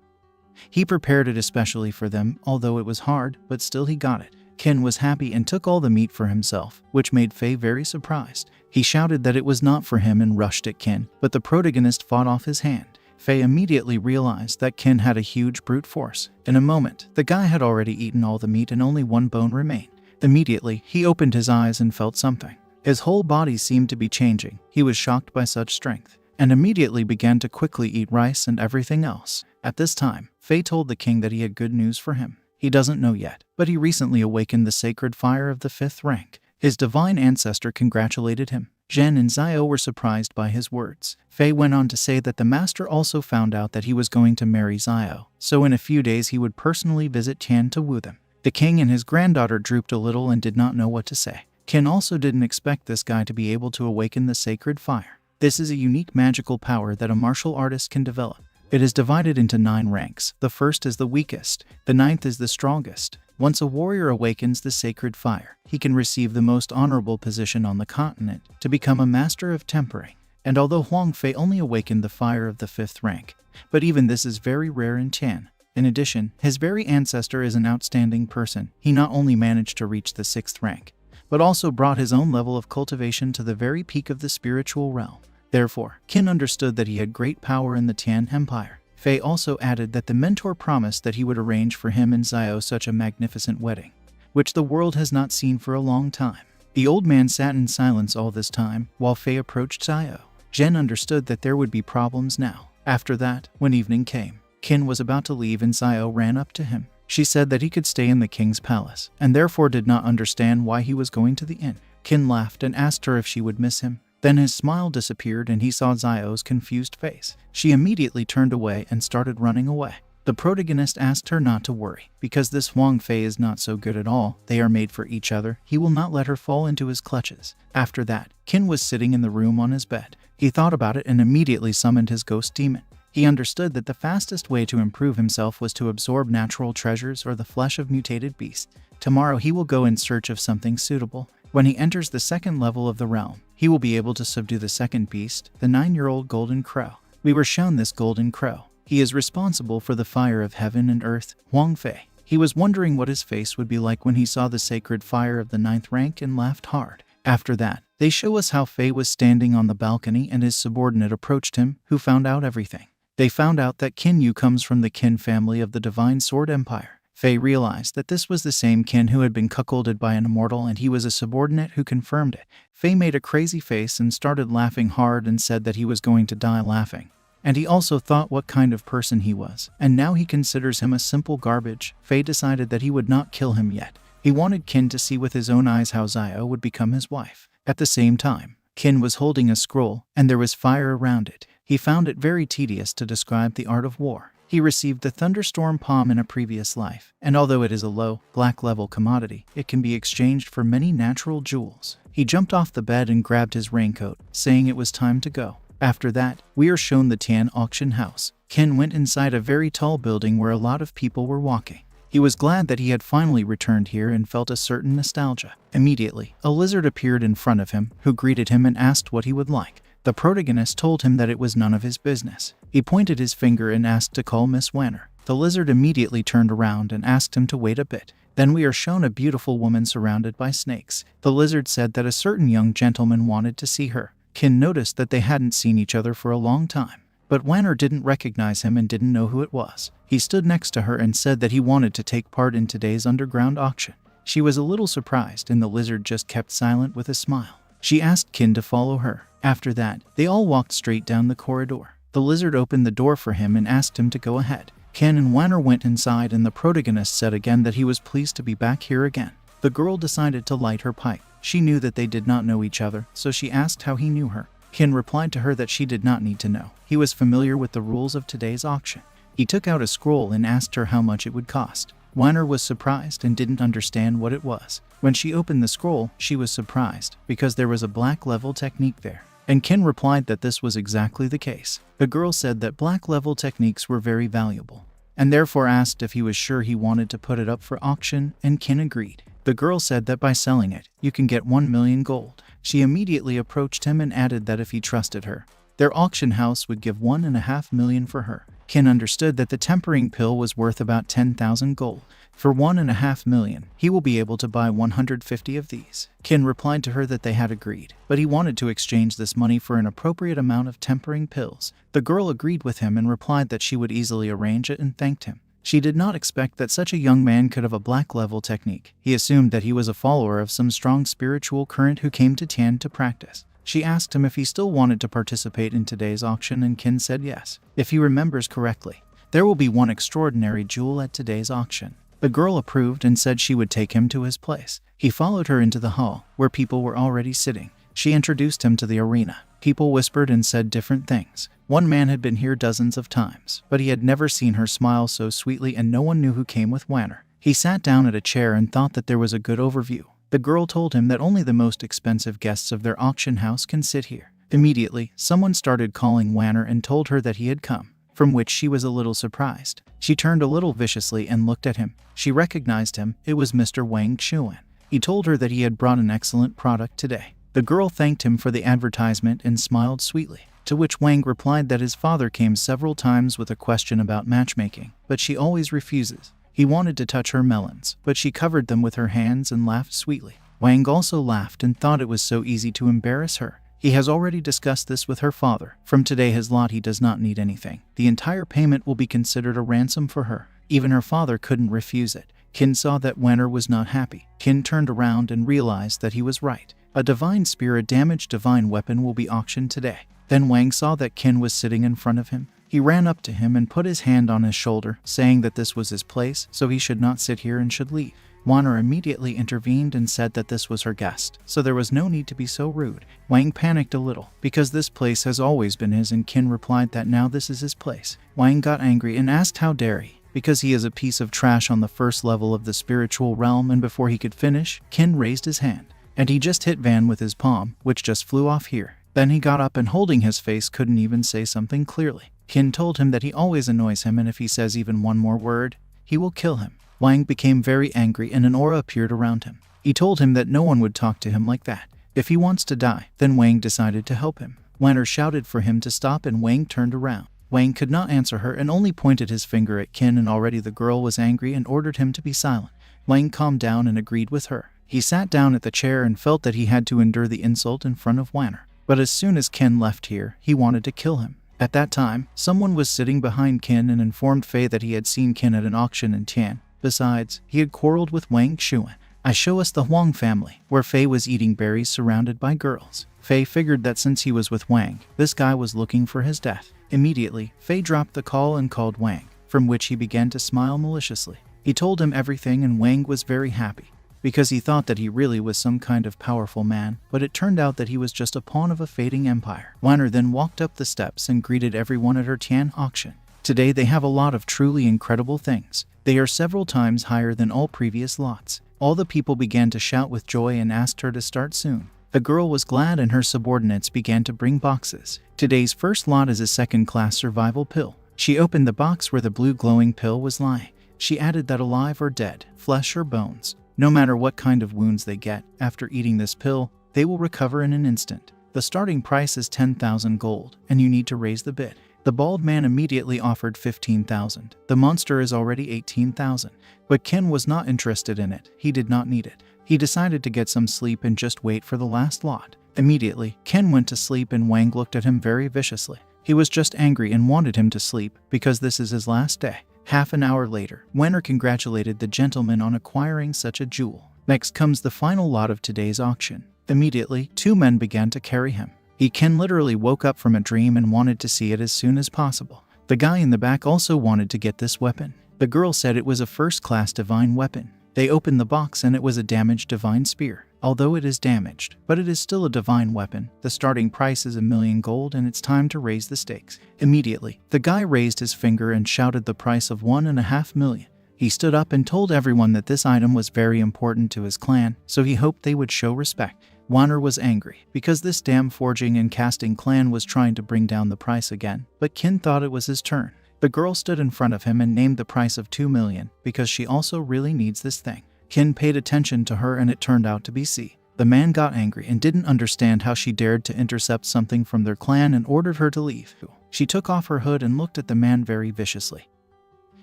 He prepared it especially for them, although it was hard, but still he got it. Kin was happy and took all the meat for himself, which made Fei very surprised. He shouted that it was not for him and rushed at Kin, but the protagonist fought off his hand. Faye immediately realized that Kin had a huge brute force. In a moment, the guy had already eaten all the meat and only one bone remained. Immediately, he opened his eyes and felt something. His whole body seemed to be changing. He was shocked by such strength, and immediately began to quickly eat rice and everything else. At this time, Faye told the king that he had good news for him. He doesn't know yet, but he recently awakened the sacred fire of the 5th rank. His divine ancestor congratulated him. Zhen and Xiao were surprised by his words. Faye went on to say that the master also found out that he was going to marry Xiao, so in a few days he would personally visit Tian to woo them. The king and his granddaughter drooped a little and did not know what to say. Kin also didn't expect this guy to be able to awaken the sacred fire. This is a unique magical power that a martial artist can develop. It is divided into 9 ranks. The first is the weakest, the 9th is the strongest. Once a warrior awakens the sacred fire, he can receive the most honorable position on the continent to become a master of tempering. And although Huang Fei only awakened the fire of the 5th rank, but even this is very rare in Tian. In addition, his very ancestor is an outstanding person. He not only managed to reach the 6th rank, but also brought his own level of cultivation to the very peak of the spiritual realm. Therefore, Qin understood that he had great power in the Tian Empire. Fei also added that the mentor promised that he would arrange for him and Xiao such a magnificent wedding, which the world has not seen for a long time. The old man sat in silence all this time, while Fei approached Xiao. Zhen understood that there would be problems now. After that, when evening came, Qin was about to leave and Xiao ran up to him. She said that he could stay in the king's palace, and therefore did not understand why he was going to the inn. Qin laughed and asked her if she would miss him. Then his smile disappeared and he saw Xiao's confused face. She immediately turned away and started running away. The protagonist asked her not to worry, because this Huang Fei is not so good at all. They are made for each other. He will not let her fall into his clutches. After that, Qin was sitting in the room on his bed. He thought about it and immediately summoned his ghost demon. He understood that the fastest way to improve himself was to absorb natural treasures or the flesh of mutated beasts. Tomorrow he will go in search of something suitable. When he enters the 2nd level of the realm, he will be able to subdue the 2nd beast, the 9-year-old golden crow. We were shown this golden crow. He is responsible for the fire of heaven and earth, Huang Fei. He was wondering what his face would be like when he saw the sacred fire of the 9th rank and laughed hard. After that, they show us how Fei was standing on the balcony and his subordinate approached him, who found out everything. They found out that Qin Yu comes from the Qin family of the Divine Sword Empire. Fei realized that this was the same Qin who had been cuckolded by an immortal and he was a subordinate who confirmed it. Fei made a crazy face and started laughing hard and said that he was going to die laughing. And he also thought what kind of person he was, and now he considers him a simple garbage. Fei decided that he would not kill him yet. He wanted Qin to see with his own eyes how Xiao would become his wife. At the same time, Qin was holding a scroll, and there was fire around it. He found it very tedious to describe the art of war. He received the thunderstorm palm in a previous life, and although it is a low, black-level commodity, it can be exchanged for many natural jewels. He jumped off the bed and grabbed his raincoat, saying it was time to go. After that, we are shown the Tian auction house. Qin went inside a very tall building where a lot of people were walking. He was glad that he had finally returned here and felt a certain nostalgia. Immediately, a lizard appeared in front of him, who greeted him and asked what he would like. The protagonist told him that it was none of his business. He pointed his finger and asked to call Miss Wanner. The lizard immediately turned around and asked him to wait a bit. Then we are shown a beautiful woman surrounded by snakes. The lizard said that a certain young gentleman wanted to see her. Qin noticed that they hadn't seen each other for a long time, but Wanner didn't recognize him and didn't know who it was. He stood next to her and said that he wanted to take part in today's underground auction. She was a little surprised and the lizard just kept silent with a smile. She asked Qin to follow her. After that, they all walked straight down the corridor. The lizard opened the door for him and asked him to go ahead. Qin and Wanner went inside and the protagonist said again that he was pleased to be back here again. The girl decided to light her pipe. She knew that they did not know each other, so she asked how he knew her. Qin replied to her that she did not need to know. He was familiar with the rules of today's auction. He took out a scroll and asked her how much it would cost. Wanner was surprised and didn't understand what it was. When she opened the scroll, she was surprised because there was a black level technique there. And Qin replied that this was exactly the case. The girl said that black level techniques were very valuable, and therefore asked if he was sure he wanted to put it up for auction, and Qin agreed. The girl said that by selling it, you can get 1 million gold. She immediately approached him and added that if he trusted her, their auction house would give 1.5 million for her. Kin understood that the tempering pill was worth about 10,000 gold. For 1.5 million, he will be able to buy 150 of these. Kin replied to her that they had agreed, but he wanted to exchange this money for an appropriate amount of tempering pills. The girl agreed with him and replied that she would easily arrange it and thanked him. She did not expect that such a young man could have a black-level technique. He assumed that he was a follower of some strong spiritual current who came to Tian to practice. She asked him if he still wanted to participate in today's auction, and Kin said yes. If he remembers correctly, there will be one extraordinary jewel at today's auction. The girl approved and said she would take him to his place. He followed her into the hall, where people were already sitting. She introduced him to the arena. People whispered and said different things. One man had been here dozens of times, but he had never seen her smile so sweetly, and no one knew who came with Wanner. He sat down at a chair and thought that there was a good overview. The girl told him that only the most expensive guests of their auction house can sit here. Immediately, someone started calling Wanner and told her that he had come, from which she was a little surprised. She turned a little viciously and looked at him. She recognized him. It was Mr. Wang Xuan. He told her that he had brought an excellent product today. The girl thanked him for the advertisement and smiled sweetly, to which Wang replied that his father came several times with a question about matchmaking, but she always refuses. He wanted to touch her melons, but she covered them with her hands and laughed sweetly. Wang also laughed and thought it was so easy to embarrass her. He has already discussed this with her father. From today his lot he does not need anything. The entire payment will be considered a ransom for her. Even her father couldn't refuse it. Kin saw that Wanner was not happy. Kin turned around and realized that he was right. A divine spear, a damaged divine weapon, will be auctioned today. Then Wang saw that Kin was sitting in front of him. He ran up to him and put his hand on his shoulder, saying that this was his place, so he should not sit here and should leave. Wanner immediately intervened and said that this was her guest, so there was no need to be so rude. Wang panicked a little, because this place has always been his, and Kin replied that now this is his place. Wang got angry and asked how dare he, because he is a piece of trash on the first level of the spiritual realm, and before he could finish, Kin raised his hand, and he just hit Van with his palm, which just flew off here. Then he got up and holding his face couldn't even say something clearly. Kin told him that he always annoys him, and if he says even one more word, he will kill him. Wang became very angry and an aura appeared around him. He told him that no one would talk to him like that. If he wants to die, then Wang decided to help him. Wanner shouted for him to stop and Wang turned around. Wang could not answer her and only pointed his finger at Kin, and already the girl was angry and ordered him to be silent. Wang calmed down and agreed with her. He sat down at the chair and felt that he had to endure the insult in front of Wanner. But as soon as Kin left here, he wanted to kill him. At that time, someone was sitting behind Kin and informed Fei that he had seen Kin at an auction in Tian. Besides, he had quarreled with Wang Xuan. I show us the Huang family, where Fei was eating berries surrounded by girls. Fei figured that since he was with Wang, this guy was looking for his death. Immediately, Fei dropped the call and called Wang, from which he began to smile maliciously. He told him everything and Wang was very happy, because he thought that he really was some kind of powerful man, but it turned out that he was just a pawn of a fading empire. Wanner then walked up the steps and greeted everyone at her Tian auction. Today they have a lot of truly incredible things. They are several times higher than all previous lots. All the people began to shout with joy and asked her to start soon. The girl was glad and her subordinates began to bring boxes. Today's first lot is a second-class survival pill. She opened the box where the blue glowing pill was lying. She added that alive or dead, flesh or bones, no matter what kind of wounds they get, after eating this pill, they will recover in an instant. The starting price is 10,000 gold, and you need to raise the bid. The bald man immediately offered 15,000. The monster is already 18,000. But Kin was not interested in it. He did not need it. He decided to get some sleep and just wait for the last lot. Immediately, Kin went to sleep and Wang looked at him very viciously. He was just angry and wanted him to sleep, because this is his last day. Half an hour later, Wanner congratulated the gentleman on acquiring such a jewel. Next comes the final lot of today's auction. Immediately, two men began to carry him. Kin literally woke up from a dream and wanted to see it as soon as possible. The guy in the back also wanted to get this weapon. The girl said it was a first-class divine weapon. They opened the box and it was a damaged divine spear. Although it is damaged, but it is still a divine weapon. The starting price is 1,000,000 gold and it's time to raise the stakes. Immediately, the guy raised his finger and shouted the price of 1.5 million. He stood up and told everyone that this item was very important to his clan, so he hoped they would show respect. Wanner was angry, because this damn forging and casting clan was trying to bring down the price again, but Kin thought it was his turn. The girl stood in front of him and named the price of 2 million, because she also really needs this thing. Kin paid attention to her and it turned out to be C. The man got angry and didn't understand how she dared to intercept something from their clan and ordered her to leave. She took off her hood and looked at the man very viciously.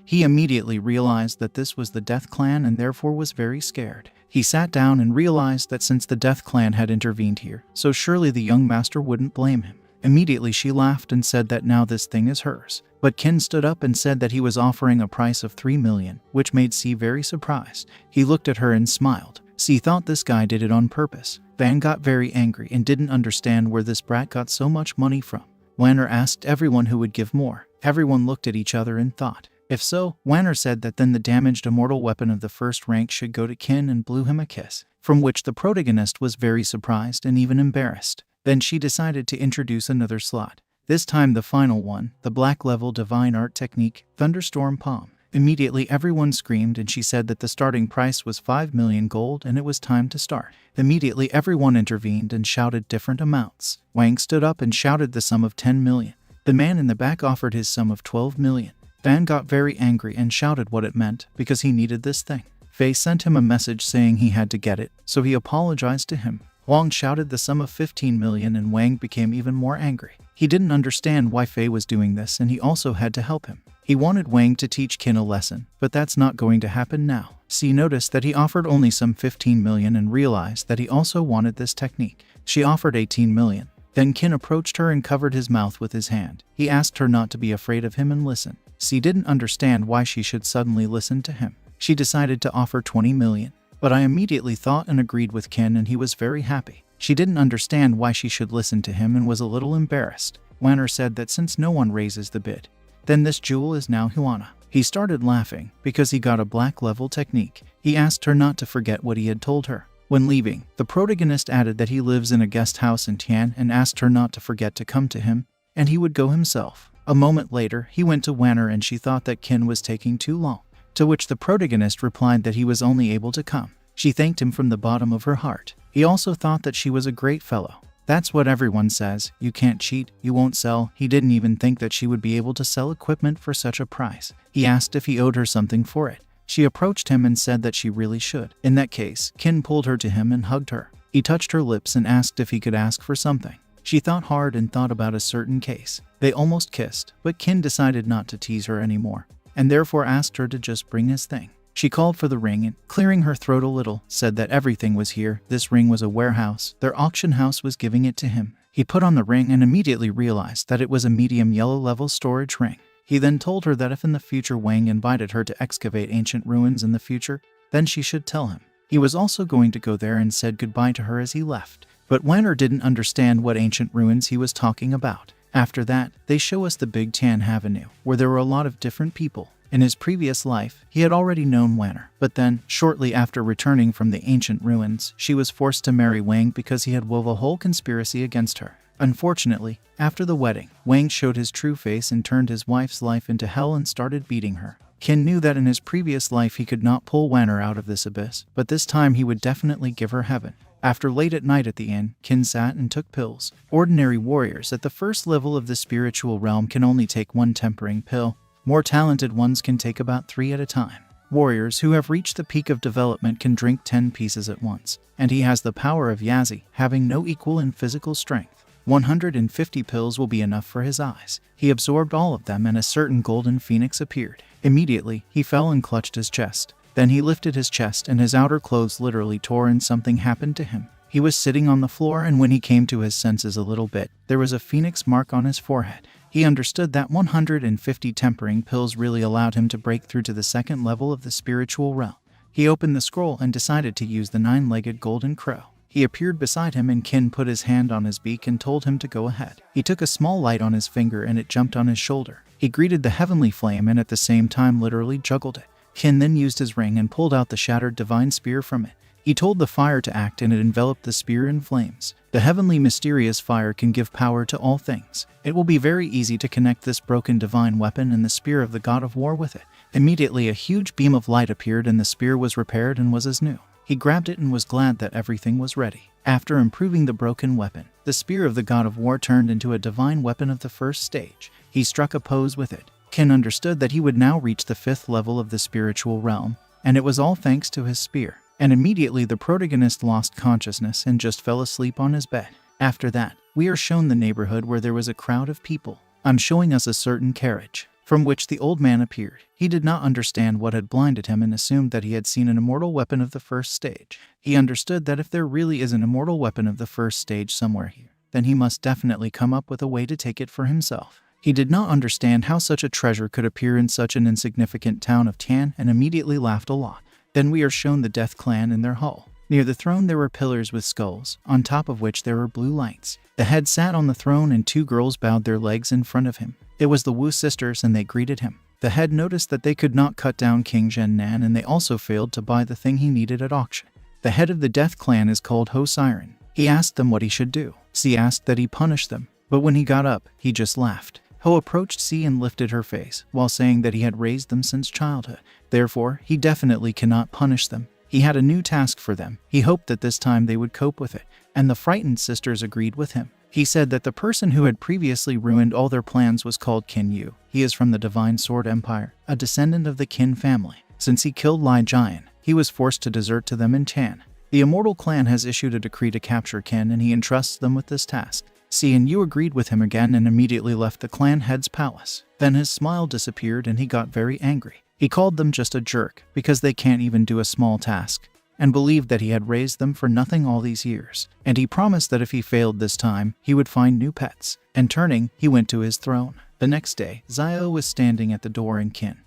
He immediately realized that this was the Death Clan and therefore was very scared. He sat down and realized that since the Death Clan had intervened here, so surely the young master wouldn't blame him. Immediately she laughed and said that now this thing is hers. But Kin stood up and said that he was offering a price of 3 million, which made C very surprised. He looked at her and smiled. C thought this guy did it on purpose. Van got very angry and didn't understand where this brat got so much money from. Wanner asked everyone who would give more. Everyone looked at each other and thought. If so, Wanner said that then the damaged immortal weapon of the first rank should go to Kin and blew him a kiss, from which the protagonist was very surprised and even embarrassed. Then she decided to introduce another slot. This time the final one, the black level divine art technique, Thunderstorm Palm. Immediately everyone screamed and she said that the starting price was 5 million gold and it was time to start. Immediately everyone intervened and shouted different amounts. Wang stood up and shouted the sum of 10 million. The man in the back offered his sum of 12 million. Van got very angry and shouted what it meant because he needed this thing. Fei sent him a message saying he had to get it, so he apologized to him. Wang shouted the sum of 15 million and Wang became even more angry. He didn't understand why Fei was doing this and he also had to help him. He wanted Wang to teach Kin a lesson, but that's not going to happen now. C noticed that he offered only some 15 million and realized that he also wanted this technique. She offered 18 million. Then Kin approached her and covered his mouth with his hand. He asked her not to be afraid of him and listen. C didn't understand why she should suddenly listen to him. She decided to offer 20 million. But I immediately thought and agreed with Kin and he was very happy. She didn't understand why she should listen to him and was a little embarrassed. Wanner said that since no one raises the bid, then this jewel is now Huana. He started laughing because he got a black level technique. He asked her not to forget what he had told her. When leaving, the protagonist added that he lives in a guest house in Tian and asked her not to forget to come to him, and he would go himself. A moment later, he went to Wanner and she thought that Kin was taking too long, to which the protagonist replied that he was only able to come. She thanked him from the bottom of her heart. He also thought that she was a great fellow. That's what everyone says, you can't cheat, you won't sell. He didn't even think that she would be able to sell equipment for such a price. He asked if he owed her something for it. She approached him and said that she really should. In that case, Kin pulled her to him and hugged her. He touched her lips and asked if he could ask for something. She thought hard and thought about a certain case. They almost kissed, but Kin decided not to tease her anymore, and therefore asked her to just bring his thing. She called for the ring and, clearing her throat a little, said that everything was here. This ring was a warehouse. Their auction house was giving it to him. He put on the ring and immediately realized that it was a medium yellow level storage ring. He then told her that if in the future Wang invited her to excavate ancient ruins in the future, then she should tell him. He was also going to go there and said goodbye to her as he left. But Wanner didn't understand what ancient ruins he was talking about. After that, they show us the Big Tan Avenue, where there were a lot of different people. In his previous life, he had already known Wanner, but then, shortly after returning from the ancient ruins, she was forced to marry Wang because he had wove a whole conspiracy against her. Unfortunately, after the wedding, Wang showed his true face and turned his wife's life into hell and started beating her. Kin knew that in his previous life he could not pull Wanner out of this abyss, but this time he would definitely give her heaven. After late at night at the inn, Kin sat and took pills. Ordinary warriors at the first level of the spiritual realm can only take one tempering pill. More talented ones can take about 3 at a time. Warriors who have reached the peak of development can drink 10 pieces at once, and he has the power of Yazi, having no equal in physical strength. 150 pills will be enough for his eyes. He absorbed all of them and a certain golden phoenix appeared. Immediately, he fell and clutched his chest. Then he lifted his chest and his outer clothes literally tore and something happened to him. He was sitting on the floor and when he came to his senses a little bit, there was a phoenix mark on his forehead. He understood that 150 tempering pills really allowed him to break through to the second level of the spiritual realm. He opened the scroll and decided to use the 9-legged golden crow. He appeared beside him and Kin put his hand on his beak and told him to go ahead. He took a small light on his finger and it jumped on his shoulder. He greeted the heavenly flame and at the same time literally juggled it. Kin then used his ring and pulled out the shattered divine spear from it. He told the fire to act and it enveloped the spear in flames. The heavenly mysterious fire can give power to all things. It will be very easy to connect this broken divine weapon and the spear of the god of war with it. Immediately a huge beam of light appeared and the spear was repaired and was as new. He grabbed it and was glad that everything was ready. After improving the broken weapon, the spear of the god of war turned into a divine weapon of the first stage. He struck a pose with it. Kin understood that he would now reach the 5th level of the spiritual realm, and it was all thanks to his spear. and immediately the protagonist lost consciousness and just fell asleep on his bed. After that, we are shown the neighborhood where there was a crowd of people. I'm showing us a certain carriage, from which the old man appeared. He did not understand what had blinded him and assumed that he had seen an immortal weapon of the first stage. He understood that if there really is an immortal weapon of the first stage somewhere here, then he must definitely come up with a way to take it for himself. He did not understand how such a treasure could appear in such an insignificant town of Tan and immediately laughed a lot. Then we are shown the Death Clan in their hall. Near the throne there were pillars with skulls, on top of which there were blue lights. The head sat on the throne and two girls bowed their legs in front of him. It was the Wu sisters and they greeted him. The head noticed that they could not cut down King Zhen-Nan and they also failed to buy the thing he needed at auction. The head of the Death Clan is called Ho Siren. He asked them what he should do. Si asked that he punish them, but when he got up, he just laughed. Ho approached Si and lifted her face, while saying that he had raised them since childhood. Therefore, he definitely cannot punish them. He had a new task for them. He hoped that this time they would cope with it, and the frightened sisters agreed with him. He said that the person who had previously ruined all their plans was called Qin Yu. He is from the Divine Sword Empire, a descendant of the Qin family. Since he killed Lai Jian, he was forced to desert to them in Tan. The Immortal Clan has issued a decree to capture Qin and he entrusts them with this task. Si and Yu agreed with him again and immediately left the clan head's palace. Then his smile disappeared and he got very angry. He called them just a jerk because they can't even do a small task, and believed that he had raised them for nothing all these years. And he promised that if he failed this time, he would find new pets. And turning, he went to his throne. The next day, Xiao was standing at the door and Qin,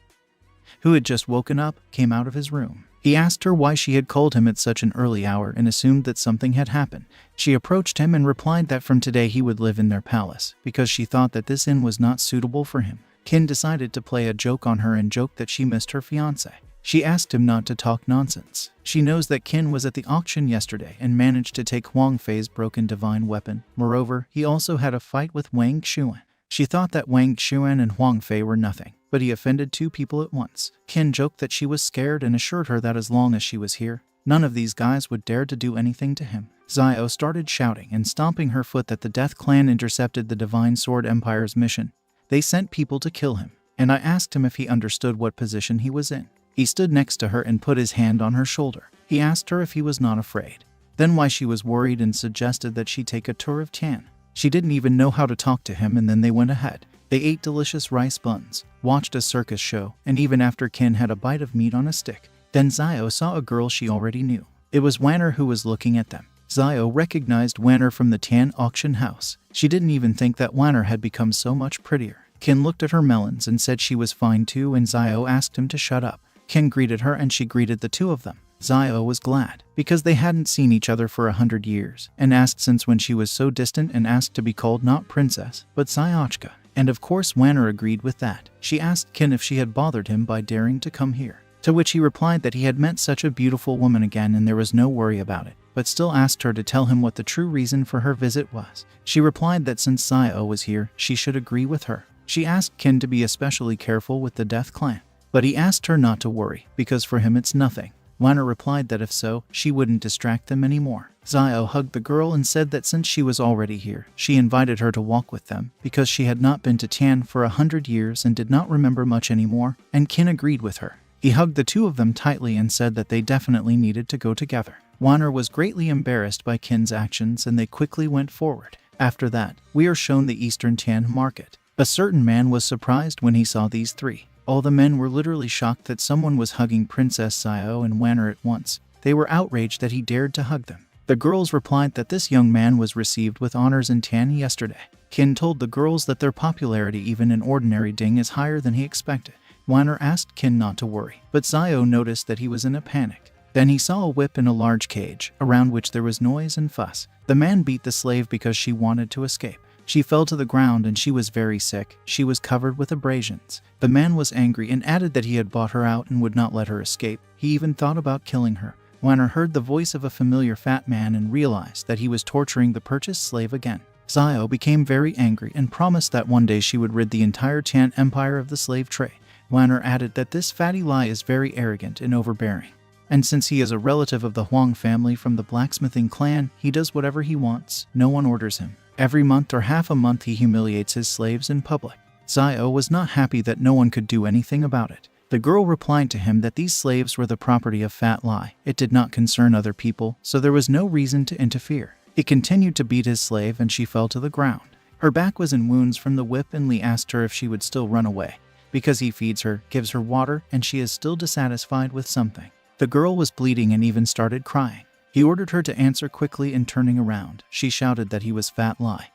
who had just woken up, came out of his room. He asked her why she had called him at such an early hour and assumed that something had happened. She approached him and replied that from today he would live in their palace, because she thought that this inn was not suitable for him. Qin decided to play a joke on her and joked that she missed her fiancé. She asked him not to talk nonsense. She knows that Qin was at the auction yesterday and managed to take Huang Fei's broken divine weapon. Moreover, he also had a fight with Wang Xuan. She thought that Wang Xuan and Huang Fei were nothing, but he offended two people at once. Qin joked that she was scared and assured her that as long as she was here, none of these guys would dare to do anything to him. Xiao started shouting and stomping her foot that the Death Clan intercepted the Divine Sword Empire's mission. They sent people to kill him, and I asked him if he understood what position he was in. He stood next to her and put his hand on her shoulder. He asked her if he was not afraid, then why she was worried and suggested that she take a tour of Tan. She didn't even know how to talk to him and then they went ahead. They ate delicious rice buns, watched a circus show, and even after Qin had a bite of meat on a stick. Then Xiao saw a girl she already knew. It was Wanner who was looking at them. Xiao recognized Wanner from the Tan auction house. She didn't even think that Wanner had become so much prettier. Qin looked at her melons and said she was fine too, and Xiao asked him to shut up. Qin greeted her and she greeted the two of them. Xiao was glad, because they hadn't seen each other for 100 years, and asked since when she was so distant and asked to be called not princess, but Sayachka. And of course Wanner agreed with that. She asked Qin if she had bothered him by daring to come here, to which he replied that he had met such a beautiful woman again and there was no worry about it, but still asked her to tell him what the true reason for her visit was. She replied that since Xiao was here, she should agree with her. She asked Qin to be especially careful with the Death Clan, but he asked her not to worry, because for him it's nothing. Wanner replied that if so, she wouldn't distract them anymore. Xiao hugged the girl and said that since she was already here, she invited her to walk with them, because she had not been to Tan for 100 years and did not remember much anymore, and Qin agreed with her. He hugged the two of them tightly and said that they definitely needed to go together. Wanner was greatly embarrassed by Qin's actions and they quickly went forward. After that, we are shown the Eastern Tan market. A certain man was surprised when he saw these three. All the men were literally shocked that someone was hugging Princess Xiao and Wanner at once. They were outraged that he dared to hug them. The girls replied that this young man was received with honors in Tan yesterday. Qin told the girls that their popularity even in ordinary Ding is higher than he expected. Wanner asked Qin not to worry, but Xiao noticed that he was in a panic. Then he saw a whip in a large cage, around which there was noise and fuss. The man beat the slave because she wanted to escape. She fell to the ground and she was very sick. She was covered with abrasions. The man was angry and added that he had bought her out and would not let her escape. He even thought about killing her. Wanner heard the voice of a familiar fat man and realized that he was torturing the purchased slave again. Xiao became very angry and promised that one day she would rid the entire Tan Empire of the slave trade. Wanner added that this fatty Lai is very arrogant and overbearing, and since he is a relative of the Huang family from the blacksmithing clan, he does whatever he wants. No one orders him. Every month or half a month he humiliates his slaves in public. Xiao was not happy that no one could do anything about it. The girl replied to him that these slaves were the property of Fat Lie. It did not concern other people, so there was no reason to interfere. He continued to beat his slave and she fell to the ground. Her back was in wounds from the whip and Lee asked her if she would still run away, because he feeds her, gives her water, and she is still dissatisfied with something. The girl was bleeding and even started crying. He ordered her to answer quickly, and turning around, she shouted that he was Fat Lie.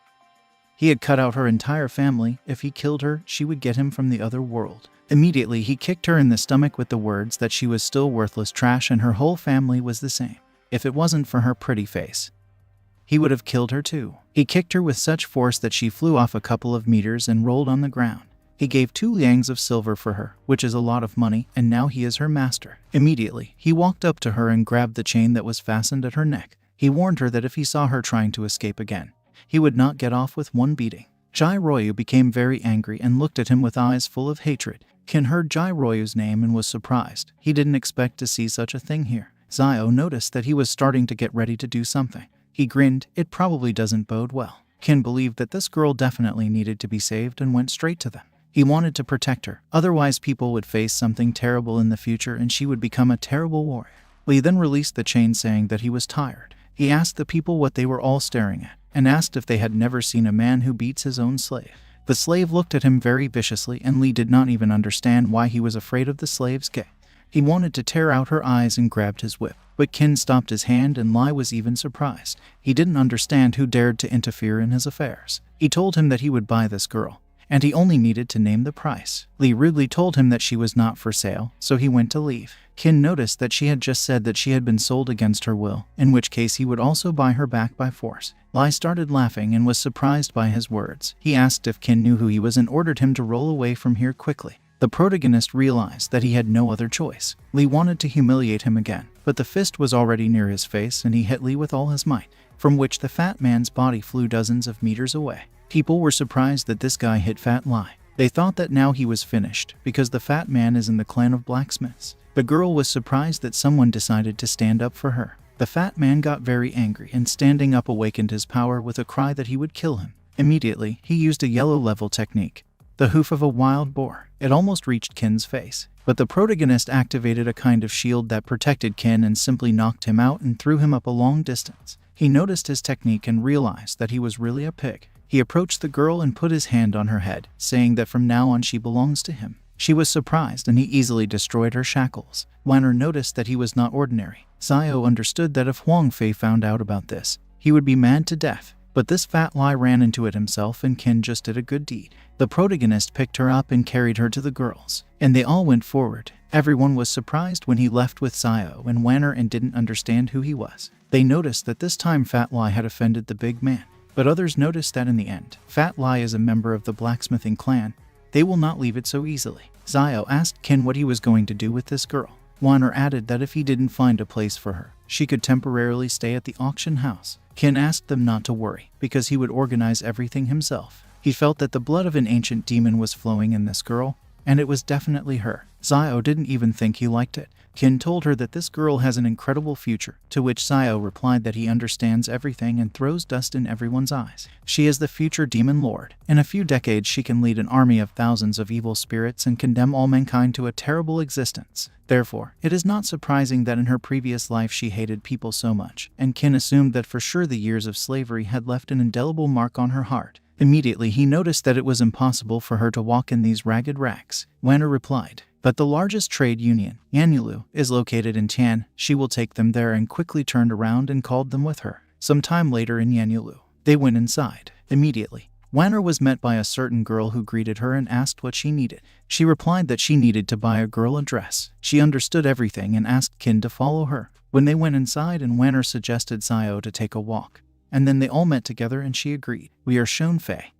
He had cut out her entire family. If he killed her, she would get him from the other world. Immediately, he kicked her in the stomach with the words that she was still worthless trash and her whole family was the same. If it wasn't for her pretty face, he would have killed her too. He kicked her with such force that she flew off a couple of meters and rolled on the ground. He gave 2 liangs of silver for her, which is a lot of money, and now he is her master. Immediately, he walked up to her and grabbed the chain that was fastened at her neck. He warned her that if he saw her trying to escape again, he would not get off with one beating. Jai Royu became very angry and looked at him with eyes full of hatred. Kin heard Jai Royu's name and was surprised. He didn't expect to see such a thing here. Zio noticed that he was starting to get ready to do something. He grinned. It probably doesn't bode well. Kin believed that this girl definitely needed to be saved and went straight to them. He wanted to protect her, otherwise people would face something terrible in the future and she would become a terrible warrior. Lee then released the chain saying that he was tired. He asked the people what they were all staring at, and asked if they had never seen a man who beats his own slave. The slave looked at him very viciously and Lee did not even understand why he was afraid of the slave's gay. He wanted to tear out her eyes and grabbed his whip, but Kin stopped his hand and Lee was even surprised. He didn't understand who dared to interfere in his affairs. He told him that he would buy this girl, and he only needed to name the price. Lee rudely told him that she was not for sale, so he went to leave. Kin noticed that she had just said that she had been sold against her will, in which case he would also buy her back by force. Lee started laughing and was surprised by his words. He asked if Kin knew who he was and ordered him to roll away from here quickly. The protagonist realized that he had no other choice. Lee wanted to humiliate him again, but the fist was already near his face and he hit Lee with all his might, from which the fat man's body flew dozens of meters away. People were surprised that this guy hit Fat Lie. They thought that now he was finished, because the fat man is in the clan of blacksmiths. The girl was surprised that someone decided to stand up for her. The fat man got very angry and standing up awakened his power with a cry that he would kill him. Immediately, he used a yellow level technique, the hoof of a wild boar. It almost reached Kin's face, but the protagonist activated a kind of shield that protected Kin and simply knocked him out and threw him up a long distance. He noticed his technique and realized that he was really a pig. He approached the girl and put his hand on her head, saying that from now on she belongs to him. She was surprised and he easily destroyed her shackles. Wanner noticed that he was not ordinary. Zio understood that if Huang Fei found out about this, he would be mad to death. But this Fat Lie ran into it himself and Kin just did a good deed. The protagonist picked her up and carried her to the girls, and they all went forward. Everyone was surprised when he left with Zio and Wanner and didn't understand who he was. They noticed that this time Fat Lie had offended the big man. But others noticed that in the end, Fat Lie is a member of the blacksmithing clan. They will not leave it so easily. Zio asked Kin what he was going to do with this girl. Wanner added that if he didn't find a place for her, she could temporarily stay at the auction house. Kin asked them not to worry, because he would organize everything himself. He felt that the blood of an ancient demon was flowing in this girl, and it was definitely her. Zio didn't even think he liked it. Kin told her that this girl has an incredible future, to which Zio replied that he understands everything and throws dust in everyone's eyes. She is the future demon lord. In a few decades she can lead an army of thousands of evil spirits and condemn all mankind to a terrible existence. Therefore, it is not surprising that in her previous life she hated people so much, and Kin assumed that for sure the years of slavery had left an indelible mark on her heart. Immediately he noticed that it was impossible for her to walk in these ragged rags. Wanner replied, "But the largest trade union, Yanyulu, is located in Tian. She will take them there," and quickly turned around and called them with her. Some time later in Yanyulu, they went inside. Immediately, Wanner was met by a certain girl who greeted her and asked what she needed. She replied that she needed to buy a girl a dress. She understood everything and asked Kin to follow her. When they went inside and Wanner suggested Zio to take a walk, and then they all met together and she agreed. We are shown Fei,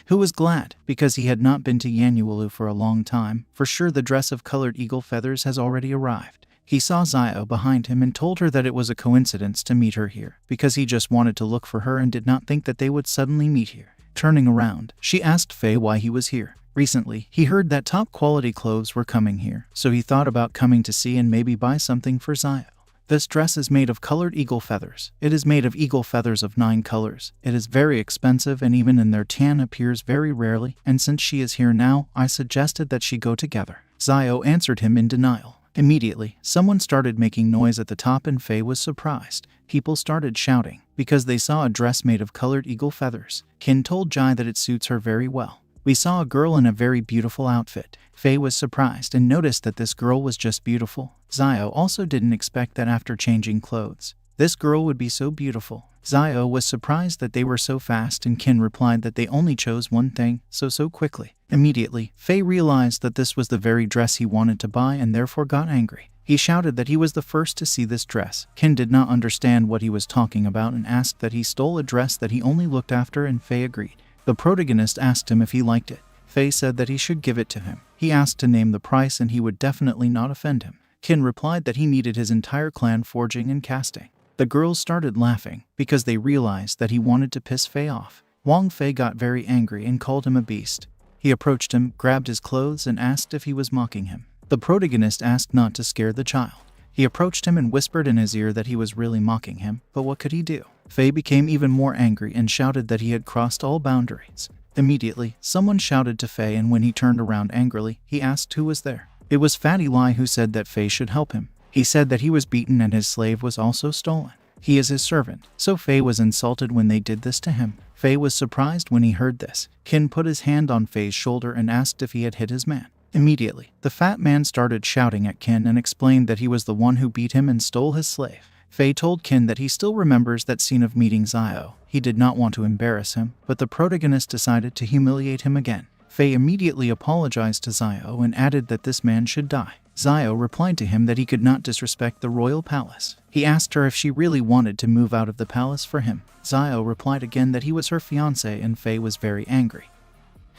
who was glad, because he had not been to Yanyulu for a long time. For sure the dress of colored eagle feathers has already arrived. He saw Zio behind him and told her that it was a coincidence to meet her here, because he just wanted to look for her and did not think that they would suddenly meet here. Turning around, she asked Fei why he was here. Recently, he heard that top quality clothes were coming here, so he thought about coming to see and maybe buy something for Zio. This dress is made of colored eagle feathers. It is made of eagle feathers of 9 colors. It is very expensive and even in their tan appears very rarely, and since she is here now, I suggested that she go together. Zio answered him in denial. Immediately, someone started making noise at the top and Faye was surprised. People started shouting because they saw a dress made of colored eagle feathers. Kin told Jai that it suits her very well. We saw a girl in a very beautiful outfit. Faye was surprised and noticed that this girl was just beautiful. Zio also didn't expect that after changing clothes, this girl would be so beautiful. Zio was surprised that they were so fast and Kin replied that they only chose one thing so quickly. Immediately, Faye realized that this was the very dress he wanted to buy and therefore got angry. He shouted that he was the first to see this dress. Kin did not understand what he was talking about and asked that he stole a dress that he only looked after and Faye agreed. The protagonist asked him if he liked it. Faye said that he should give it to him. He asked to name the price and he would definitely not offend him. Kin replied that he needed his entire clan forging and casting. The girls started laughing because they realized that he wanted to piss Faye off. Wang Fei got very angry and called him a beast. He approached him, grabbed his clothes and asked if he was mocking him. The protagonist asked not to scare the child. He approached him and whispered in his ear that he was really mocking him, but what could he do? Faye became even more angry and shouted that he had crossed all boundaries. Immediately, someone shouted to Faye and when he turned around angrily, he asked who was there. It was Fatty Lai who said that Faye should help him. He said that he was beaten and his slave was also stolen. He is his servant, so Faye was insulted when they did this to him. Faye was surprised when he heard this. Kin put his hand on Faye's shoulder and asked if he had hit his man. Immediately, the fat man started shouting at Kin and explained that he was the one who beat him and stole his slave. Faye told Kin that he still remembers that scene of meeting Zio. He did not want to embarrass him, but the protagonist decided to humiliate him again. Faye immediately apologized to Zio and added that this man should die. Zio replied to him that he could not disrespect the royal palace. He asked her if she really wanted to move out of the palace for him. Zio replied again that he was her fiancé and Faye was very angry.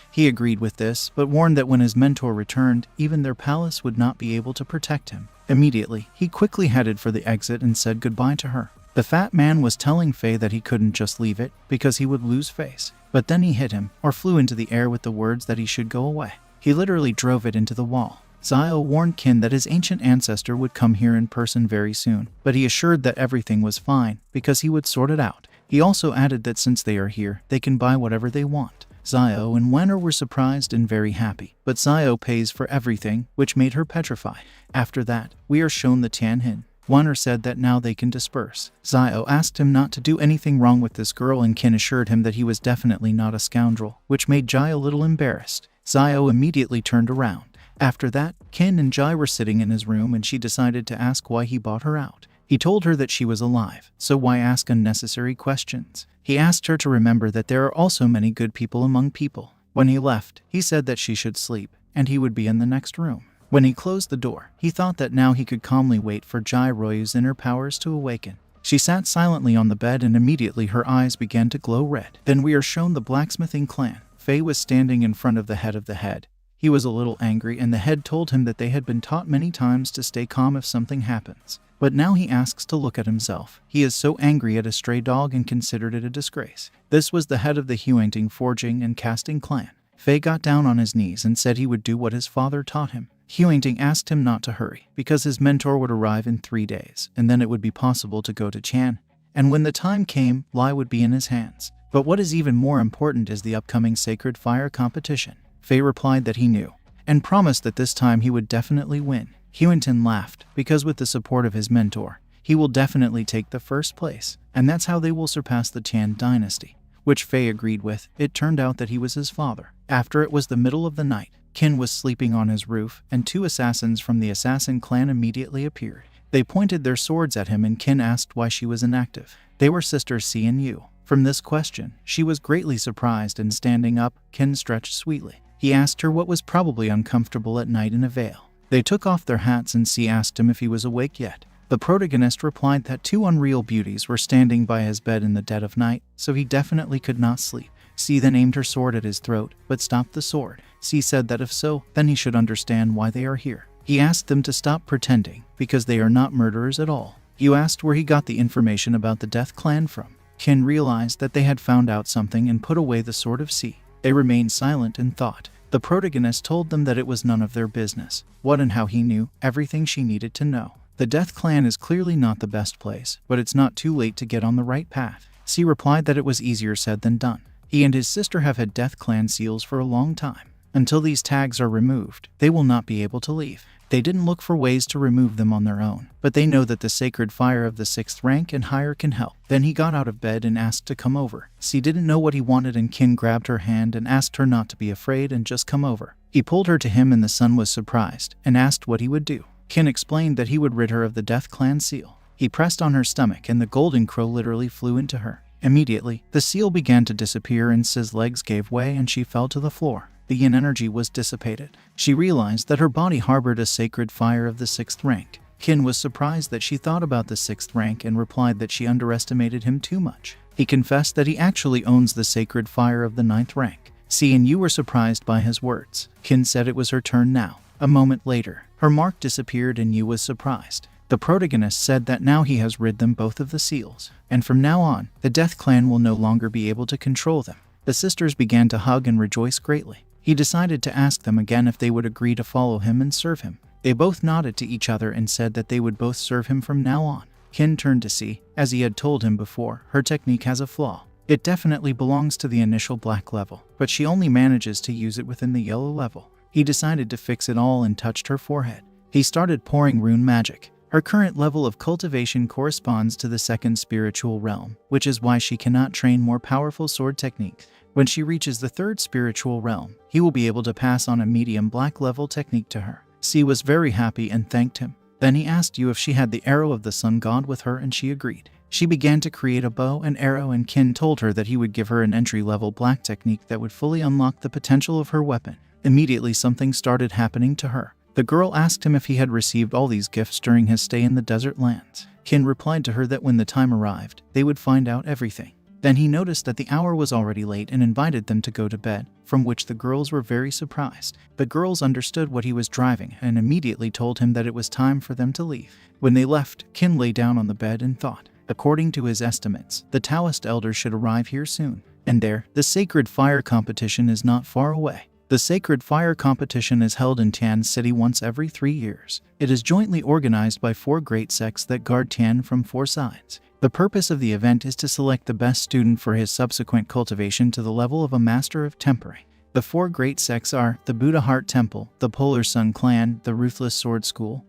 He agreed with this, but warned that when his mentor returned, even their palace would not be able to protect him. Immediately, he quickly headed for the exit and said goodbye to her. The fat man was telling Faye that he couldn't just leave it, because he would lose face. But then he hit him, or flew into the air with the words that he should go away. He literally drove it into the wall. Zio warned Kin that his ancient ancestor would come here in person very soon, but he assured that everything was fine, because he would sort it out. He also added that since they are here, they can buy whatever they want. Zio and Wenner were surprised and very happy, but Zio pays for everything, which made her petrify. After that, we are shown the Tianhin. Wenner said that now they can disperse. Zio asked him not to do anything wrong with this girl and Kin assured him that he was definitely not a scoundrel, which made Jai a little embarrassed. Zio immediately turned around. After that, Kin and Jai were sitting in his room and she decided to ask why he bought her out. He told her that she was alive, so why ask unnecessary questions? He asked her to remember that there are also many good people among people. When he left, he said that she should sleep, and he would be in the next room. When he closed the door, he thought that now he could calmly wait for Jai Royu's inner powers to awaken. She sat silently on the bed and immediately her eyes began to glow red. Then we are shown the blacksmithing clan. Faye was standing in front of the head. He was a little angry and the head told him that they had been taught many times to stay calm if something happens. But now he asks to look at himself. He is so angry at a stray dog and considered it a disgrace. This was the head of the Huangting forging and casting clan. Faye got down on his knees and said he would do what his father taught him. Huangting asked him not to hurry, because his mentor would arrive in 3 days, and then it would be possible to go to Chan. And when the time came, Lai would be in his hands. But what is even more important is the upcoming Sacred Fire competition. Faye replied that he knew, and promised that this time he would definitely win. Huangting laughed, because with the support of his mentor, he will definitely take the first place, and that's how they will surpass the Tian dynasty, which Faye agreed with. It turned out that he was his father. After it was the middle of the night, Kin was sleeping on his roof, and 2 assassins from the assassin clan immediately appeared. They pointed their swords at him and Kin asked why she was inactive. They were sisters C and Yu. From this question, she was greatly surprised and standing up, Kin stretched sweetly. He asked her what was probably uncomfortable at night in a veil. They took off their hats and C asked him if he was awake yet. The protagonist replied that 2 unreal beauties were standing by his bed in the dead of night, so he definitely could not sleep. C then aimed her sword at his throat, but stopped the sword. C said that if so, then he should understand why they are here. He asked them to stop pretending, because they are not murderers at all. Yu asked where he got the information about the Death Clan from. Kin realized that they had found out something and put away the sword of C. They remained silent and thought. The protagonist told them that it was none of their business. What and how he knew, everything she needed to know. The Death Clan is clearly not the best place, but it's not too late to get on the right path. C replied that it was easier said than done. He and his sister have had Death Clan seals for a long time. Until these tags are removed, they will not be able to leave. They didn't look for ways to remove them on their own, but they know that the sacred fire of the 6th rank and higher can help. Then he got out of bed and asked to come over. She didn't know what he wanted, and Qin grabbed her hand and asked her not to be afraid and just come over. He pulled her to him, and the son was surprised and asked what he would do. Qin explained that he would rid her of the Death Clan seal. He pressed on her stomach, and the golden crow literally flew into her. Immediately, the seal began to disappear, and Si's legs gave way and she fell to the floor. The yin energy was dissipated. She realized that her body harbored a sacred fire of the 6th rank. Qin was surprised that she thought about the 6th rank and replied that she underestimated him too much. He confessed that he actually owns the sacred fire of the 9th rank. Si and Yu were surprised by his words. Qin said it was her turn now. A moment later, her mark disappeared and Yu was surprised. The protagonist said that now he has rid them both of the seals, and from now on, the Death Clan will no longer be able to control them. The sisters began to hug and rejoice greatly. He decided to ask them again if they would agree to follow him and serve him. They both nodded to each other and said that they would both serve him from now on. Qin turned to Si. As he had told him before, her technique has a flaw. It definitely belongs to the initial black level, but she only manages to use it within the yellow level. He decided to fix it all and touched her forehead. He started pouring rune magic. Her current level of cultivation corresponds to the 2nd spiritual realm, which is why she cannot train more powerful sword techniques. When she reaches the 3rd spiritual realm, he will be able to pass on a medium black level technique to her. Si was very happy and thanked him. Then he asked Yu if she had the arrow of the sun god with her, and she agreed. She began to create a bow and arrow, and Qin told her that he would give her an entry-level black technique that would fully unlock the potential of her weapon. Immediately something started happening to her. The girl asked him if he had received all these gifts during his stay in the desert lands. Qin replied to her that when the time arrived, they would find out everything. Then he noticed that the hour was already late and invited them to go to bed, from which the girls were very surprised. The girls understood what he was driving and immediately told him that it was time for them to leave. When they left, Qin lay down on the bed and thought. According to his estimates, the Taoist elders should arrive here soon. And there, the sacred fire competition is not far away. The Sacred Fire competition is held in Tian City once every 3 years. It is jointly organized by 4 great sects that guard Tian from 4 sides. The purpose of the event is to select the best student for his subsequent cultivation to the level of a Master of Temporary. The 4 great sects are the Buddha Heart Temple, the Polar Sun Clan, the Ruthless Sword School,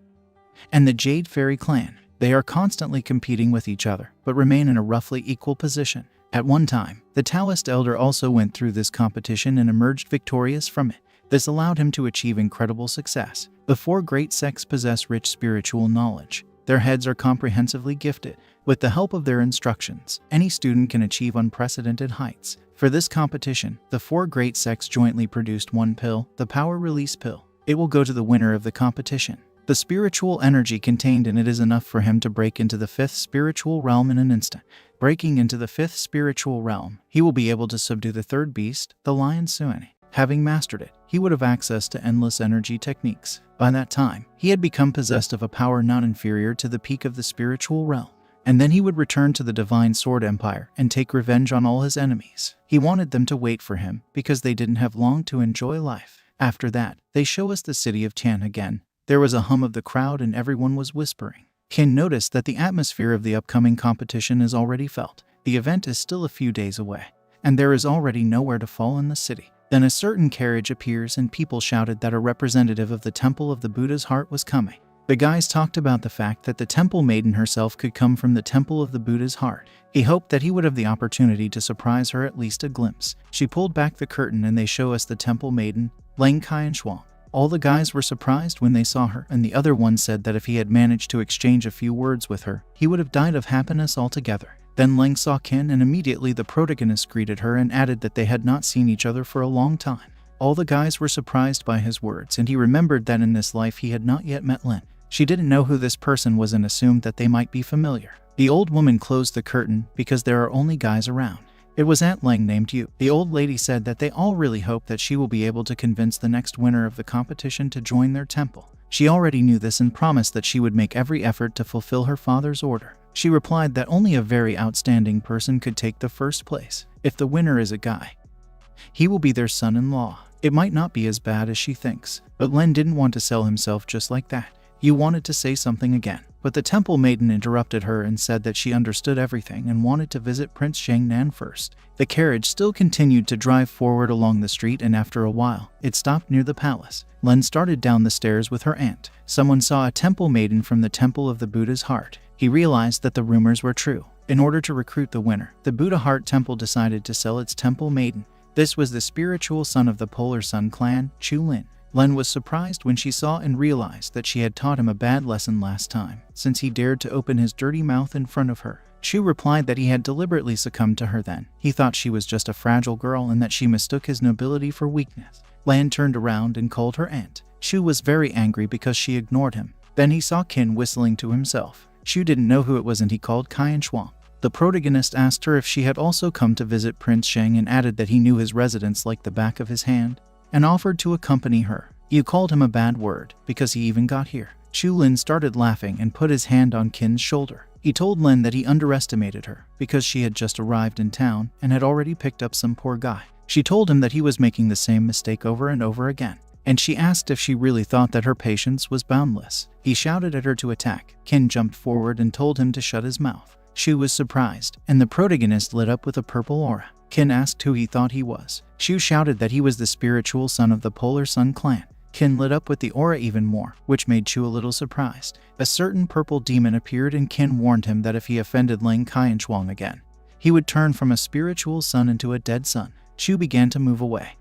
and the Jade Fairy Clan. They are constantly competing with each other, but remain in a roughly equal position. At one time, the Taoist elder also went through this competition and emerged victorious from it. This allowed him to achieve incredible success. The 4 great sects possess rich spiritual knowledge. Their heads are comprehensively gifted. With the help of their instructions, any student can achieve unprecedented heights. For this competition, the 4 great sects jointly produced 1 pill, the Power Release Pill. It will go to the winner of the competition. The spiritual energy contained in it is enough for him to break into the 5th spiritual realm in an instant. Breaking into the 5th spiritual realm, he will be able to subdue the 3rd beast, the Lion Sueni. Having mastered it, he would have access to endless energy techniques. By that time, he had become possessed of a power not inferior to the peak of the spiritual realm. And then he would return to the Divine Sword Empire and take revenge on all his enemies. He wanted them to wait for him because they didn't have long to enjoy life. After that, they show us the city of Tian again. There was a hum of the crowd and everyone was whispering. Qin noticed that the atmosphere of the upcoming competition is already felt. The event is still a few days away, and there is already nowhere to fall in the city. Then a certain carriage appears and people shouted that a representative of the Temple of the Buddha's Heart was coming. The guys talked about the fact that the Temple Maiden herself could come from the Temple of the Buddha's Heart. He hoped that he would have the opportunity to surprise her at least a glimpse. She pulled back the curtain and they show us the Temple Maiden, Lang Kai and Shuang. All the guys were surprised when they saw her, and the other one said that if he had managed to exchange a few words with her, he would have died of happiness altogether. Then Lang saw Qin and immediately the protagonist greeted her and added that they had not seen each other for a long time. All the guys were surprised by his words, and he remembered that in this life he had not yet met Lin. She didn't know who this person was and assumed that they might be familiar. The old woman closed the curtain because there are only guys around. It was Aunt Lang named Yu. The old lady said that they all really hope that she will be able to convince the next winner of the competition to join their temple. She already knew this and promised that she would make every effort to fulfill her father's order. She replied that only a very outstanding person could take the first place. If the winner is a guy, he will be their son-in-law. It might not be as bad as she thinks, but Len didn't want to sell himself just like that. Yu wanted to say something again. but the temple maiden interrupted her and said that she understood everything and wanted to visit Prince Shangnan first. The carriage still continued to drive forward along the street, and after a while, it stopped near the palace. Len started down the stairs with her aunt. Someone saw a temple maiden from the Temple of the Buddha's Heart. He realized that the rumors were true. In order to recruit the winner, the Buddha Heart Temple decided to sell its temple maiden. This was the spiritual son of the Polar Sun clan, Chu Lin. Len was surprised when she saw and realized that she had taught him a bad lesson last time, since he dared to open his dirty mouth in front of her. Chu replied that he had deliberately succumbed to her then. He thought she was just a fragile girl and that she mistook his nobility for weakness. Lan turned around and called her aunt. Chu was very angry because she ignored him. Then he saw Qin whistling to himself. Chu didn't know who it was and he called Qian Shuang. The protagonist asked her if she had also come to visit Prince Shang and added that he knew his residence like the back of his hand, and offered to accompany her. You called him a bad word, because he even got here. Chu Lin started laughing and put his hand on Qin's shoulder. He told Lin that he underestimated her, because she had just arrived in town and had already picked up some poor guy. She told him that he was making the same mistake over and over again, and she asked if she really thought that her patience was boundless. He shouted at her to attack. Qin jumped forward and told him to shut his mouth. Shu was surprised, and the protagonist lit up with a purple aura. Qin asked who he thought he was. Shu shouted that he was the spiritual son of the Polar Sun clan. Qin lit up with the aura even more, which made Chu a little surprised. A certain purple demon appeared and Qin warned him that if he offended Ling Qian Shuang again, he would turn from a spiritual son into a dead son. Chu began to move away.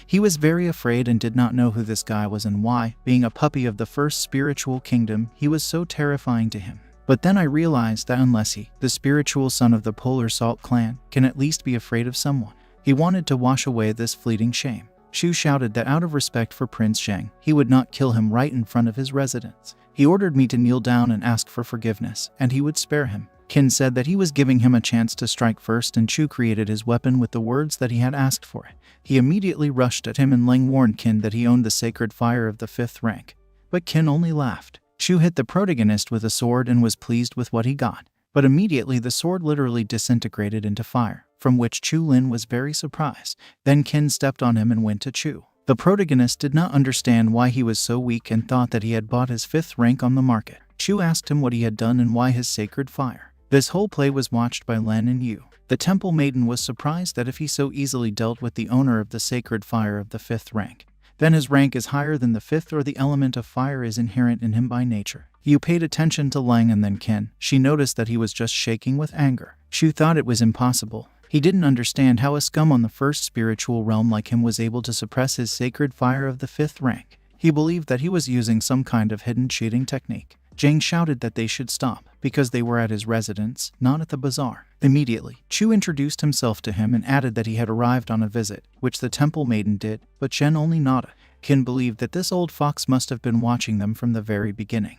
He was very afraid and did not know who this guy was and why, being a puppy of the first spiritual kingdom, he was so terrifying to him. But then I realized that unless he, the spiritual son of the Polar Salt clan, can at least be afraid of someone, he wanted to wash away this fleeting shame. Shu shouted that out of respect for Prince Shang, he would not kill him right in front of his residence. He ordered me to kneel down and ask for forgiveness, and he would spare him. Qin said that he was giving him a chance to strike first, and Chu created his weapon with the words that he had asked for it. He immediately rushed at him and Ling warned Qin that he owned the sacred fire of the 5th rank. But Qin only laughed. Chu hit the protagonist with a sword and was pleased with what he got. But immediately the sword literally disintegrated into fire, from which Chu Lin was very surprised. Then Qin stepped on him and went to Chu. The protagonist did not understand why he was so weak and thought that he had bought his 5th rank on the market. Chu asked him what he had done and why his sacred fire. This whole play was watched by Len and Yu. The temple maiden was surprised that if he so easily dealt with the owner of the sacred fire of the 5th rank, then his rank is higher than the 5th, or the element of fire is inherent in him by nature. Yu paid attention to Lang and then Qin. She noticed that he was just shaking with anger. Shu thought it was impossible. He didn't understand how a scum on the first spiritual realm like him was able to suppress his sacred fire of the 5th rank. He believed that he was using some kind of hidden cheating technique. Zhang shouted that they should stop, because they were at his residence, not at the bazaar. Immediately, Chu introduced himself to him and added that he had arrived on a visit, which the temple maiden did, but Chen only nodded. Qin believed that this old fox must have been watching them from the very beginning.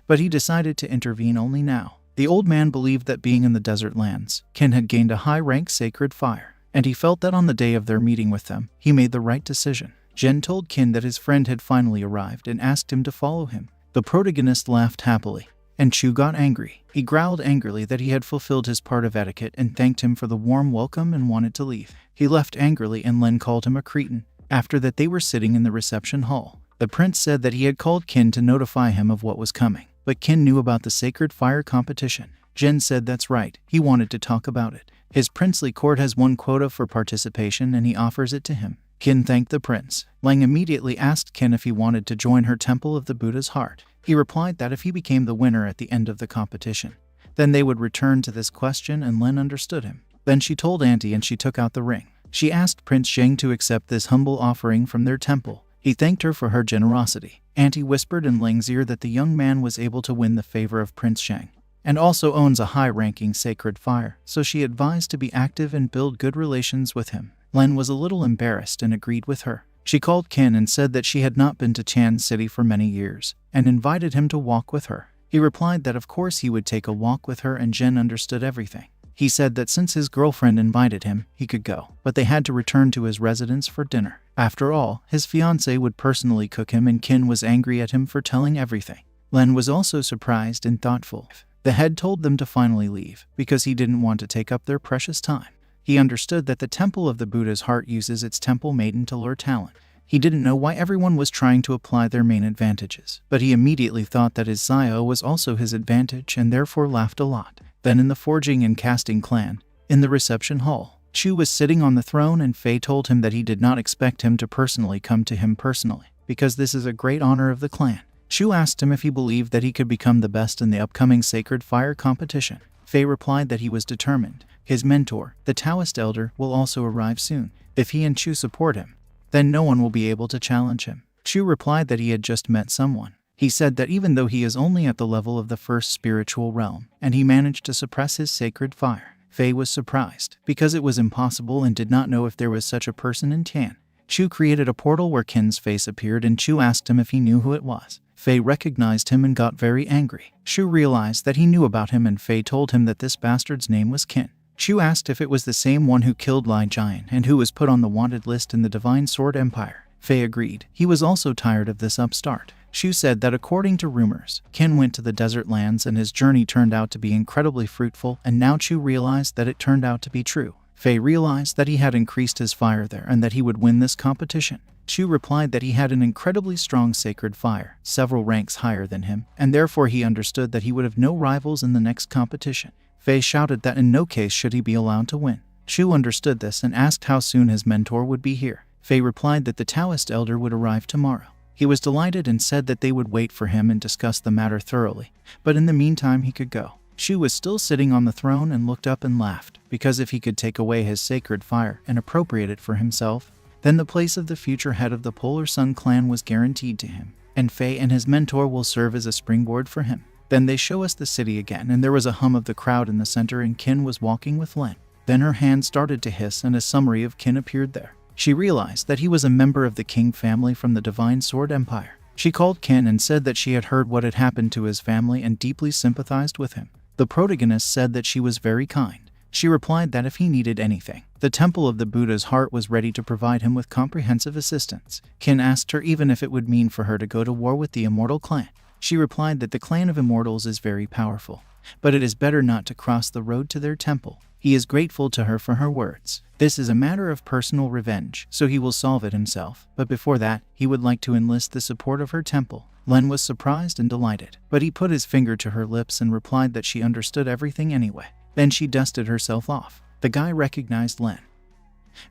But he decided to intervene only now. The old man believed that being in the desert lands, Qin had gained a high-rank sacred fire, and he felt that on the day of their meeting with them, he made the right decision. Zhen told Qin that his friend had finally arrived and asked him to follow him. The protagonist laughed happily, and Chu got angry. He growled angrily that he had fulfilled his part of etiquette and thanked him for the warm welcome and wanted to leave. He left angrily and Len called him a cretin. After that they were sitting in the reception hall. The prince said that he had called Qin to notify him of what was coming, but Qin knew about the sacred fire competition. Zhen said that's right, he wanted to talk about it. His princely court has one quota for participation and he offers it to him. Qin thanked the prince. Lang immediately asked Qin if he wanted to join her Temple of the Buddha's Heart. He replied that if he became the winner at the end of the competition, then they would return to this question, and Len understood him. Then she told Auntie and she took out the ring. She asked Prince Shang to accept this humble offering from their temple. He thanked her for her generosity. Auntie whispered in Ling's ear that the young man was able to win the favor of Prince Shang, and also owns a high-ranking sacred fire, so she advised to be active and build good relations with him. Len was a little embarrassed and agreed with her. She called Qin and said that she had not been to Chan City for many years, and invited him to walk with her. He replied that of course he would take a walk with her, and Zhen understood everything. He said that since his girlfriend invited him, he could go, but they had to return to his residence for dinner. After all, his fiancée would personally cook him, and Qin was angry at him for telling everything. Len was also surprised and thoughtful. The head told them to finally leave, because he didn't want to take up their precious time. He understood that the Temple of the Buddha's Heart uses its temple maiden to lure talent. He didn't know why everyone was trying to apply their main advantages, but he immediately thought that his Zio was also his advantage and therefore laughed a lot. Then in the forging and casting clan, in the reception hall, Chu was sitting on the throne and Fei told him that he did not expect him to personally come to him personally, because this is a great honor of the clan. Chu asked him if he believed that he could become the best in the upcoming Sacred Fire competition. Fei replied that he was determined. His mentor, the Taoist elder, will also arrive soon. If he and Chu support him, then no one will be able to challenge him. Chu replied that he had just met someone. He said that even though he is only at the level of the first spiritual realm, and he managed to suppress his sacred fire, Fei was surprised, because it was impossible and did not know if there was such a person in Tian. Chu created a portal where Qin's face appeared and Chu asked him if he knew who it was. Fei recognized him and got very angry. Chu realized that he knew about him and Fei told him that this bastard's name was Qin. Chu asked if it was the same one who killed Li Jian and who was put on the wanted list in the Divine Sword Empire. Fei agreed. He was also tired of this upstart. Chu said that according to rumors, Qin went to the desert lands and his journey turned out to be incredibly fruitful, and now Chu realized that it turned out to be true. Fei realized that he had increased his fire there and that he would win this competition. Chu replied that he had an incredibly strong sacred fire, several ranks higher than him, and therefore he understood that he would have no rivals in the next competition. Fei shouted that in no case should he be allowed to win. Chu understood this and asked how soon his mentor would be here. Fei replied that the Taoist elder would arrive tomorrow. He was delighted and said that they would wait for him and discuss the matter thoroughly, but in the meantime he could go. Chu was still sitting on the throne and looked up and laughed, because if he could take away his sacred fire and appropriate it for himself, then the place of the future head of the Polar Sun clan was guaranteed to him, and Fei and his mentor will serve as a springboard for him. Then they show us the city again, and there was a hum of the crowd in the center and Qin was walking with Len. Then her hand started to hiss and a summary of Qin appeared there. She realized that he was a member of the King family from the Divine Sword Empire. She called Qin and said that she had heard what had happened to his family and deeply sympathized with him. The protagonist said that she was very kind. She replied that if he needed anything, the Temple of the Buddha's heart was ready to provide him with comprehensive assistance. Qin asked her even if it would mean for her to go to war with the Immortal Clan. She replied that the clan of immortals is very powerful, but it is better not to cross the road to their temple. He is grateful to her for her words. This is a matter of personal revenge, so he will solve it himself, but before that, he would like to enlist the support of her temple. Len was surprised and delighted, but he put his finger to her lips and replied that she understood everything anyway. Then she dusted herself off. The guy recognized Len,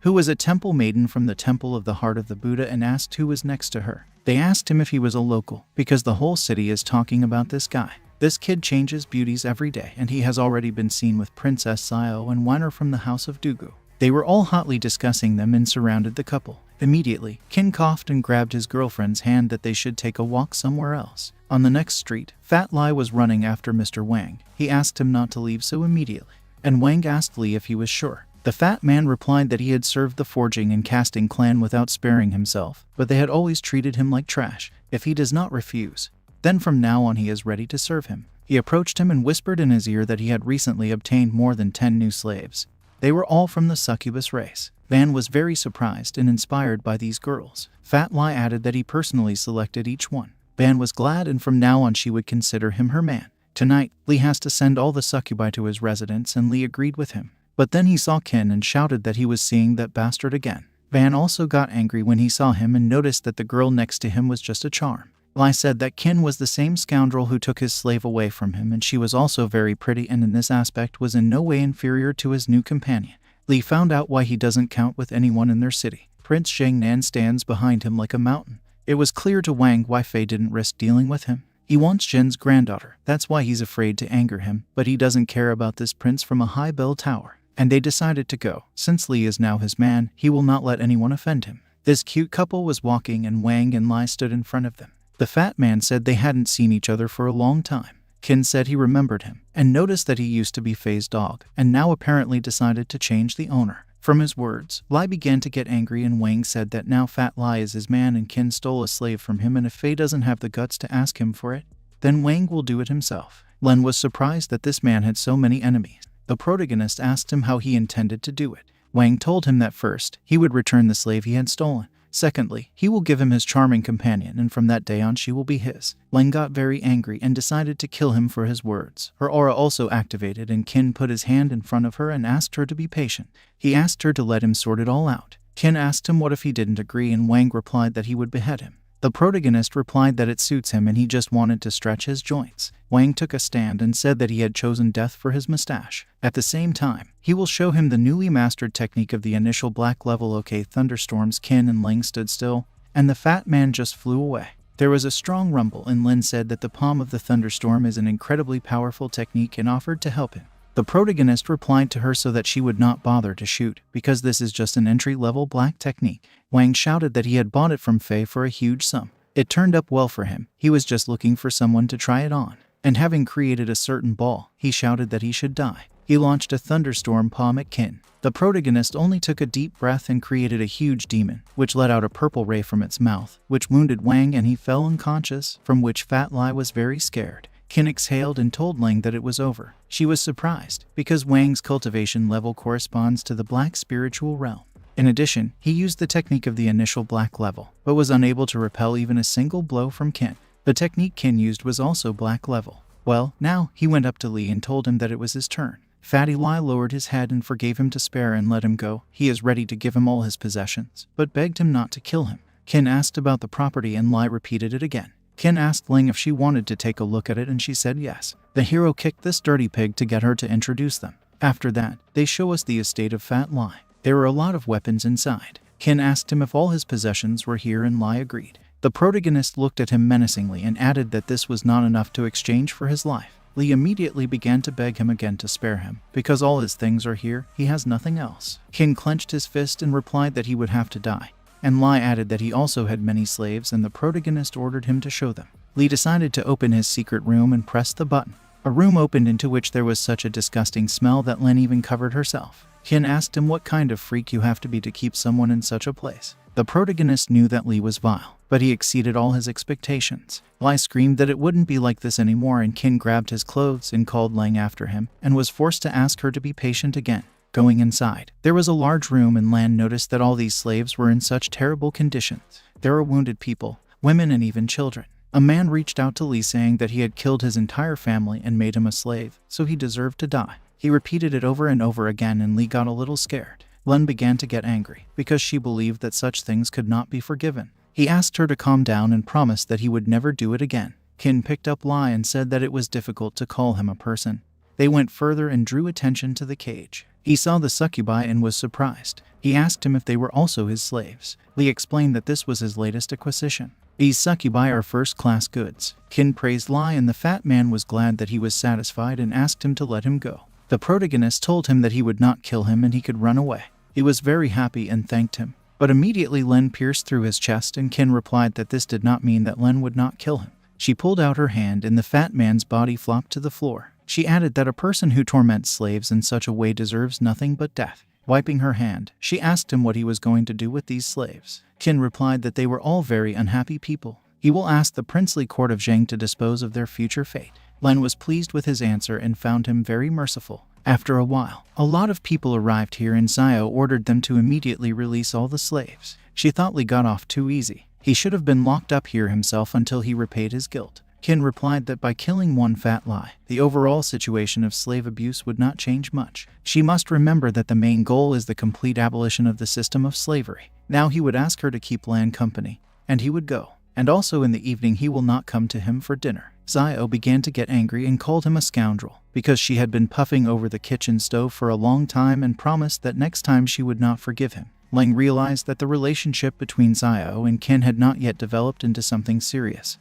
who was a temple maiden from the Temple of the Heart of the Buddha, and asked who was next to her. They asked him if he was a local, because the whole city is talking about this guy. This kid changes beauties every day, and he has already been seen with Princess Sayo and Weiner from the House of Dugu. They were all hotly discussing them and surrounded the couple. Immediately, Qin coughed and grabbed his girlfriend's hand that they should take a walk somewhere else. On the next street, Fat Lai was running after Mr. Wang. He asked him not to leave so immediately, and Wang asked Li if he was sure. The fat man replied that he had served the forging and casting clan without sparing himself, but they had always treated him like trash. If he does not refuse, then from now on he is ready to serve him. He approached him and whispered in his ear that he had recently obtained more than 10 new slaves. They were all from the succubus race. Van was very surprised and inspired by these girls. Fat Lai added that he personally selected each one. Van was glad, and from now on she would consider him her man. Tonight, Li has to send all the succubi to his residence, and Li agreed with him. But then he saw Qin and shouted that he was seeing that bastard again. Van also got angry when he saw him and noticed that the girl next to him was just a charm. Lai said that Qin was the same scoundrel who took his slave away from him, and she was also very pretty and in this aspect was in no way inferior to his new companion. Li found out why he doesn't count with anyone in their city. Prince Zhengnan stands behind him like a mountain. It was clear to Wang why Fei didn't risk dealing with him. He wants Zhen's granddaughter, that's why he's afraid to anger him, but he doesn't care about this prince from a high bell tower. And they decided to go. Since Li is now his man, he will not let anyone offend him. This cute couple was walking and Wang and Lai stood in front of them. The fat man said they hadn't seen each other for a long time. Qin said he remembered him, and noticed that he used to be Fei's dog, and now apparently decided to change the owner. From his words, Lai began to get angry, and Wang said that now Fat Lai is his man and Qin stole a slave from him, and if Fei doesn't have the guts to ask him for it, then Wang will do it himself. Len was surprised that this man had so many enemies. The protagonist asked him how he intended to do it. Wang told him that first, he would return the slave he had stolen. Secondly, he will give him his charming companion, and from that day on she will be his. Len got very angry and decided to kill him for his words. Her aura also activated, and Qin put his hand in front of her and asked her to be patient. He asked her to let him sort it all out. Qin asked him what if he didn't agree, and Wang replied that he would behead him. The protagonist replied that it suits him and he just wanted to stretch his joints. Wang took a stand and said that he had chosen death for his mustache. At the same time, he will show him the newly mastered technique of the initial black level. Okay, thunderstorms. Qin and Ling stood still, and the fat man just flew away. There was a strong rumble, and Lin said that the palm of the thunderstorm is an incredibly powerful technique and offered to help him. The protagonist replied to her so that she would not bother to shoot, because this is just an entry-level black technique. Wang shouted that he had bought it from Fei for a huge sum. It turned up well for him. He was just looking for someone to try it on. And having created a certain ball, he shouted that he should die. He launched a thunderstorm palm at Qin. The protagonist only took a deep breath and created a huge demon, which let out a purple ray from its mouth, which wounded Wang and he fell unconscious, from which Fat Lai was very scared. Qin exhaled and told Ling that it was over. She was surprised, because Wang's cultivation level corresponds to the black spiritual realm. In addition, he used the technique of the initial black level, but was unable to repel even a single blow from Qin. The technique Qin used was also black level. Well, now, he went up to Li and told him that it was his turn. Fatty Lai lowered his head and forgave him to spare and let him go. He is ready to give him all his possessions, but begged him not to kill him. Qin asked about the property and Lai repeated it again. Qin asked Ling if she wanted to take a look at it and she said yes. The hero kicked this dirty pig to get her to introduce them. After that, they show us the estate of Fat Lai. There were a lot of weapons inside. Qin asked him if all his possessions were here and Lai agreed. The protagonist looked at him menacingly and added that this was not enough to exchange for his life. Li immediately began to beg him again to spare him, because all his things are here, he has nothing else. Qin clenched his fist and replied that he would have to die. And Lai added that he also had many slaves and the protagonist ordered him to show them. Li decided to open his secret room and pressed the button. A room opened into which there was such a disgusting smell that Lin even covered herself. Qin asked him what kind of freak you have to be to keep someone in such a place. The protagonist knew that Li was vile, but he exceeded all his expectations. Lai screamed that it wouldn't be like this anymore and Qin grabbed his clothes and called Lang after him and was forced to ask her to be patient again. Going inside, there was a large room and Lan noticed that all these slaves were in such terrible conditions. There were wounded people, women and even children. A man reached out to Li saying that he had killed his entire family and made him a slave, so he deserved to die. He repeated it over and over again and Li got a little scared. Len began to get angry, because she believed that such things could not be forgiven. He asked her to calm down and promised that he would never do it again. Qin picked up Lai and said that it was difficult to call him a person. They went further and drew attention to the cage. He saw the succubi and was surprised. He asked him if they were also his slaves. Li explained that this was his latest acquisition. These succubi are first-class goods. Qin praised Lai and the fat man was glad that he was satisfied and asked him to let him go. The protagonist told him that he would not kill him and he could run away. He was very happy and thanked him. But immediately Len pierced through his chest and Qin replied that this did not mean that Len would not kill him. She pulled out her hand and the fat man's body flopped to the floor. She added that a person who torments slaves in such a way deserves nothing but death. Wiping her hand, she asked him what he was going to do with these slaves. Qin replied that they were all very unhappy people. He will ask the princely court of Zhang to dispose of their future fate. Len was pleased with his answer and found him very merciful. After a while, a lot of people arrived here and Zio ordered them to immediately release all the slaves. She thought Li got off too easy. He should have been locked up here himself until he repaid his guilt. Qin replied that by killing one Fat Lai, the overall situation of slave abuse would not change much. She must remember that the main goal is the complete abolition of the system of slavery. Now he would ask her to keep Lan company, and he would go. And also in the evening he will not come to him for dinner. Zio began to get angry and called him a scoundrel, because she had been puffing over the kitchen stove for a long time and promised that next time she would not forgive him. Lang realized that the relationship between Zio and Qin had not yet developed into something serious.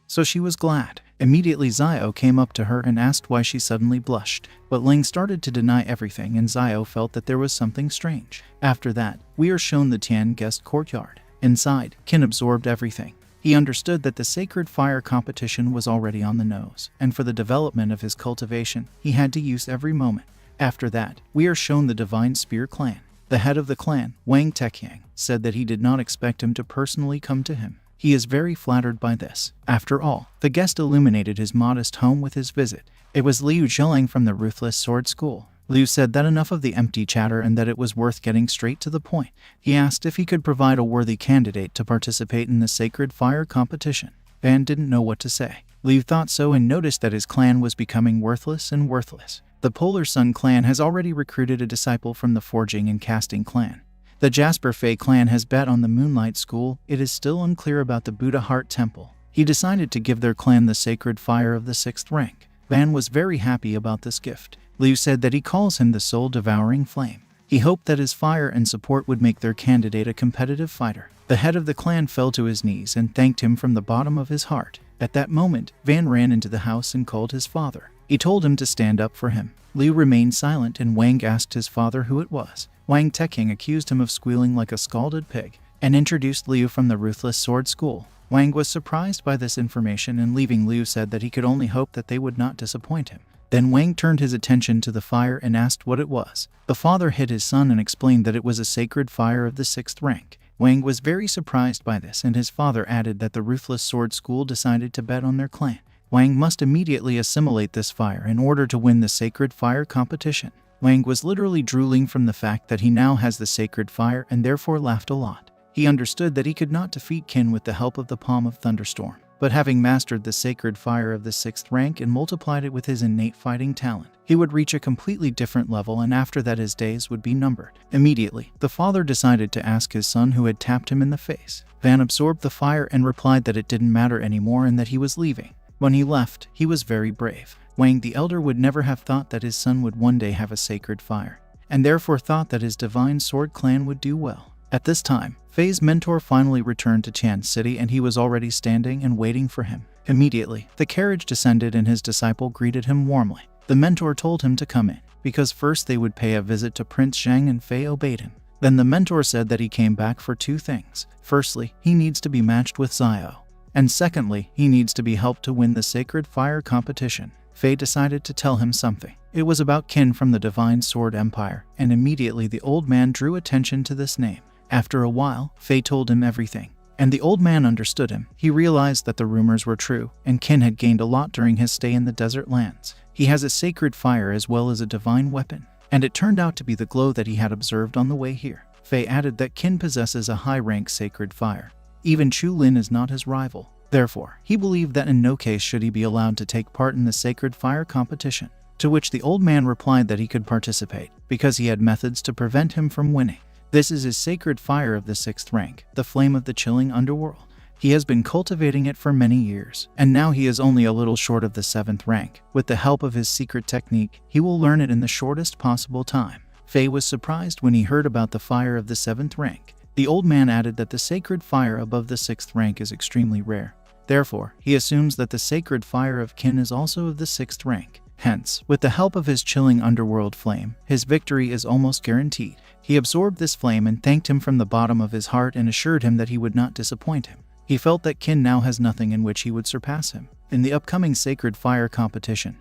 So she was glad. Immediately Zio came up to her and asked why she suddenly blushed. But Ling started to deny everything and Zio felt that there was something strange. After that, we are shown the Tian guest courtyard. Inside, Qin absorbed everything. He understood that the sacred fire competition was already on the nose, and for the development of his cultivation, he had to use every moment. After that, we are shown the Divine Spear clan. The head of the clan, Wang Tekyang, said that he did not expect him to personally come to him. He is very flattered by this. After all, the guest illuminated his modest home with his visit. It was Liu Zheling from the Ruthless Sword School. Liu said that enough of the empty chatter and that it was worth getting straight to the point. He asked if he could provide a worthy candidate to participate in the sacred fire competition. Ban didn't know what to say. Liu thought so and noticed that his clan was becoming worthless and worthless. The Polar Sun clan has already recruited a disciple from the Forging and Casting clan. The Jasper Fae clan has bet on the Moonlight School. It is still unclear about the Buddha Heart Temple. He decided to give their clan the sacred fire of the 6th rank. Van was very happy about this gift. Liu said that he calls him the soul-devouring flame. He hoped that his fire and support would make their candidate a competitive fighter. The head of the clan fell to his knees and thanked him from the bottom of his heart. At that moment, Van ran into the house and called his father. He told him to stand up for him. Liu remained silent and Wang asked his father who it was. Wang Teking accused him of squealing like a scalded pig and introduced Liu from the Ruthless Sword School. Wang was surprised by this information and leaving Liu said that he could only hope that they would not disappoint him. Then Wang turned his attention to the fire and asked what it was. The father hid his son and explained that it was a sacred fire of the 6th rank. Wang was very surprised by this and his father added that the Ruthless Sword School decided to bet on their clan. Wang must immediately assimilate this fire in order to win the sacred fire competition. Wang was literally drooling from the fact that he now has the sacred fire and therefore laughed a lot. He understood that he could not defeat Qin with the help of the Palm of Thunderstorm, but having mastered the sacred fire of the 6th rank and multiplied it with his innate fighting talent, he would reach a completely different level and after that his days would be numbered. Immediately, the father decided to ask his son who had tapped him in the face. Van absorbed the fire and replied that it didn't matter anymore and that he was leaving. When he left, he was very brave. Wang the elder would never have thought that his son would one day have a sacred fire, and therefore thought that his divine sword clan would do well. At this time, Fei's mentor finally returned to Chan City and he was already standing and waiting for him. Immediately, the carriage descended and his disciple greeted him warmly. The mentor told him to come in, because first they would pay a visit to Prince Zhang and Fei obeyed him. Then the mentor said that he came back for 2 things. Firstly, he needs to be matched with Xiao. And secondly, he needs to be helped to win the sacred fire competition. Fei decided to tell him something. It was about Qin from the Divine Sword Empire, and immediately the old man drew attention to this name. After a while, Fei told him everything, and the old man understood him. He realized that the rumors were true, and Qin had gained a lot during his stay in the desert lands. He has a sacred fire as well as a divine weapon, and it turned out to be the glow that he had observed on the way here. Fei added that Qin possesses a high-rank sacred fire. Even Chu Lin is not his rival. Therefore, he believed that in no case should he be allowed to take part in the sacred fire competition, to which the old man replied that he could participate, because he had methods to prevent him from winning. This is his sacred fire of the 6th rank, the flame of the chilling underworld. He has been cultivating it for many years, and now he is only a little short of the 7th rank. With the help of his secret technique, he will learn it in the shortest possible time. Fei was surprised when he heard about the fire of the 7th rank. The old man added that the sacred fire above the 6th rank is extremely rare. Therefore, he assumes that the sacred fire of Qin is also of the 6th rank. Hence, with the help of his chilling underworld flame, his victory is almost guaranteed. He absorbed this flame and thanked him from the bottom of his heart and assured him that he would not disappoint him. He felt that Qin now has nothing in which he would surpass him. In the upcoming sacred fire competition,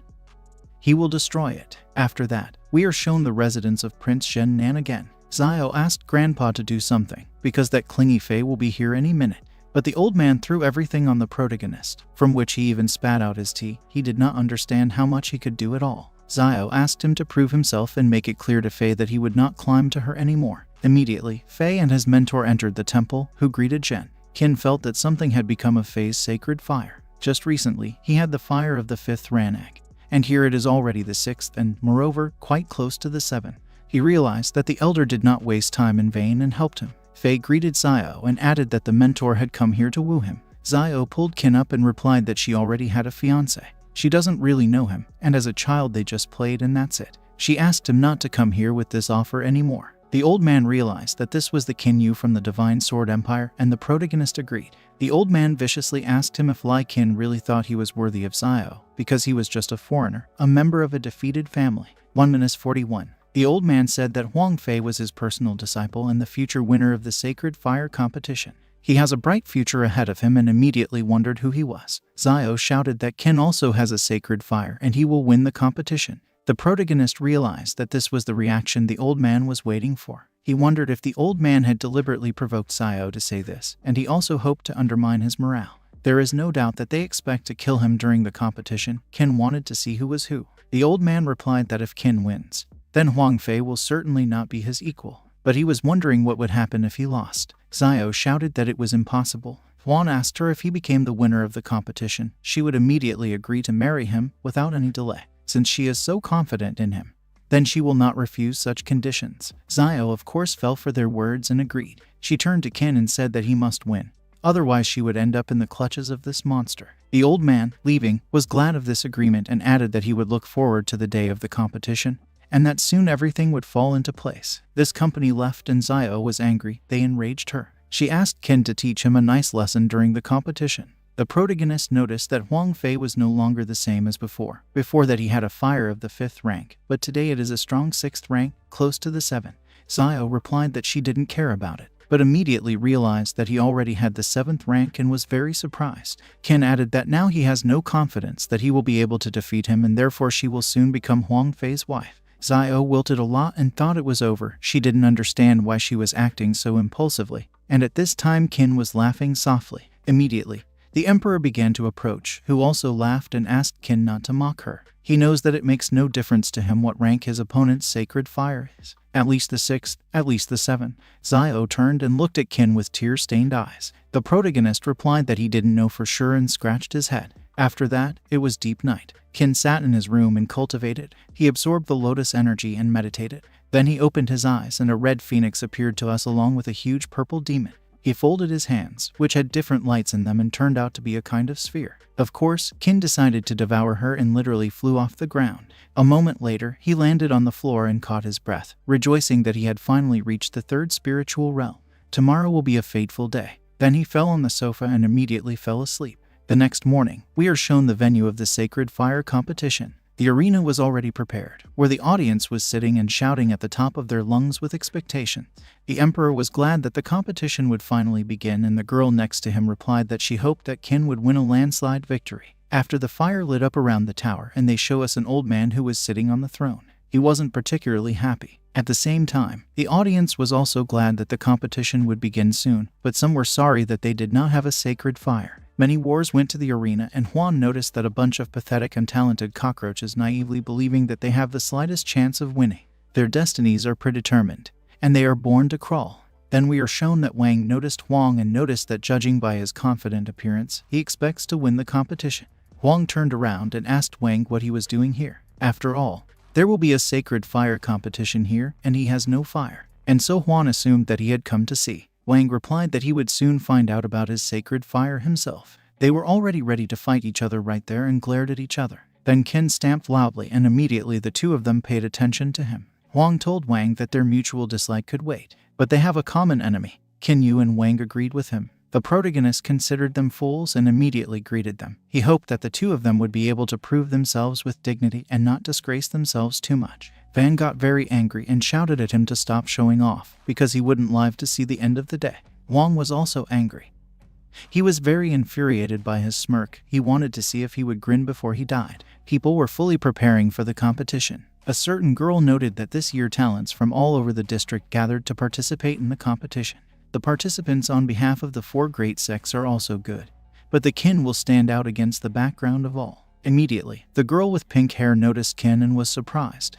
he will destroy it. After that, we are shown the residence of Prince Zhen Nan again. Xiao asked Grandpa to do something, because that clingy Fei will be here any minute. But the old man threw everything on the protagonist, from which he even spat out his tea. He did not understand how much he could do at all. Xiao asked him to prove himself and make it clear to Fei that he would not climb to her anymore. Immediately, Fei and his mentor entered the temple, who greeted Zhen. Qin felt that something had become of Fei's sacred fire. Just recently, he had the fire of the 5th rank, and here it is already the 6th and, moreover, quite close to the 7th. He realized that the elder did not waste time in vain and helped him. Fei greeted Xiao and added that the mentor had come here to woo him. Xiao pulled Qin up and replied that she already had a fiancé. She doesn't really know him, and as a child they just played and that's it. She asked him not to come here with this offer anymore. The old man realized that this was the Qin Yu from the Divine Sword Empire, and the protagonist agreed. The old man viciously asked him if Lai Qin really thought he was worthy of Xiao, because he was just a foreigner, a member of a defeated family. 1:41. The old man said that Huang Fei was his personal disciple and the future winner of the sacred fire competition. He has a bright future ahead of him and immediately wondered who he was. Xiao shouted that Qin also has a sacred fire and he will win the competition. The protagonist realized that this was the reaction the old man was waiting for. He wondered if the old man had deliberately provoked Xiao to say this, and he also hoped to undermine his morale. There is no doubt that they expect to kill him during the competition. Qin wanted to see who was who. The old man replied that if Qin wins, then Huang Fei will certainly not be his equal. But he was wondering what would happen if he lost. Xiao shouted that it was impossible. Huan asked her if he became the winner of the competition, she would immediately agree to marry him without any delay, since she is so confident in him. then she will not refuse such conditions. Zio of course fell for their words and agreed. She turned to Ken and said that he must win. Otherwise she would end up in the clutches of this monster. The old man, leaving, was glad of this agreement and added that he would look forward to the day of the competition, and that soon everything would fall into place. This company left and Zio was angry. They enraged her. She asked Ken to teach him a nice lesson during the competition. The protagonist noticed that Huang Fei was no longer the same as before. Before that he had a fire of the 5th rank, but today it is a strong 6th rank, close to the 7th. Zio replied that she didn't care about it, but immediately realized that he already had the 7th rank and was very surprised. Ken added that now he has no confidence that he will be able to defeat him and therefore she will soon become Huang Fei's wife. Zio wilted a lot and thought it was over. She didn't understand why she was acting so impulsively, and at this time Ken was laughing softly. Immediately, the emperor began to approach, who also laughed and asked Ken not to mock her. He knows that it makes no difference to him what rank his opponent's sacred fire is. At least the 6th, at least the 7th. Zio turned and looked at Ken with tear-stained eyes. The protagonist replied that he didn't know for sure and scratched his head. After that, it was deep night. Ken sat in his room and cultivated. He absorbed the lotus energy and meditated. Then he opened his eyes and a red phoenix appeared to us along with a huge purple demon. He folded his hands, which had different lights in them and turned out to be a kind of sphere. Of course, Ken decided to devour her and literally flew off the ground. A moment later, he landed on the floor and caught his breath, rejoicing that he had finally reached the 3rd spiritual realm. Tomorrow will be a fateful day. Then he fell on the sofa and immediately fell asleep. The next morning, we are shown the venue of the sacred fire competition. The arena was already prepared, where the audience was sitting and shouting at the top of their lungs with expectation. The emperor was glad that the competition would finally begin, and the girl next to him replied that she hoped that Ken would win a landslide victory. After the fire lit up around the tower, and they show us an old man who was sitting on the throne. He wasn't particularly happy. At the same time, the audience was also glad that the competition would begin soon, but some were sorry that they did not have a sacred fire. Many wars went to the arena, and Juan noticed that a bunch of pathetic and talented cockroaches naively believing that they have the slightest chance of winning. Their destinies are predetermined, and they are born to crawl. Then we are shown that Wang noticed Huang and noticed that judging by his confident appearance, he expects to win the competition. Huang turned around and asked Wang what he was doing here. After all, there will be a sacred fire competition here, and he has no fire. And so Huan assumed that he had come to see. Wang replied that he would soon find out about his sacred fire himself. They were already ready to fight each other right there and glared at each other. Then Ken stamped loudly and immediately the two of them paid attention to him. Huang told Wang that their mutual dislike could wait, but they have a common enemy. Ken Yu and Wang agreed with him. The protagonist considered them fools and immediately greeted them. He hoped that the two of them would be able to prove themselves with dignity and not disgrace themselves too much. Van got very angry and shouted at him to stop showing off, because he wouldn't live to see the end of the day. Wang was also angry. He was very infuriated by his smirk. He wanted to see if he would grin before he died. People were fully preparing for the competition. A certain girl noted that this year talents from all over the district gathered to participate in the competition. The participants on behalf of the 4 great sects are also good, but the Kin will stand out against the background of all. Immediately, the girl with pink hair noticed Ken and was surprised.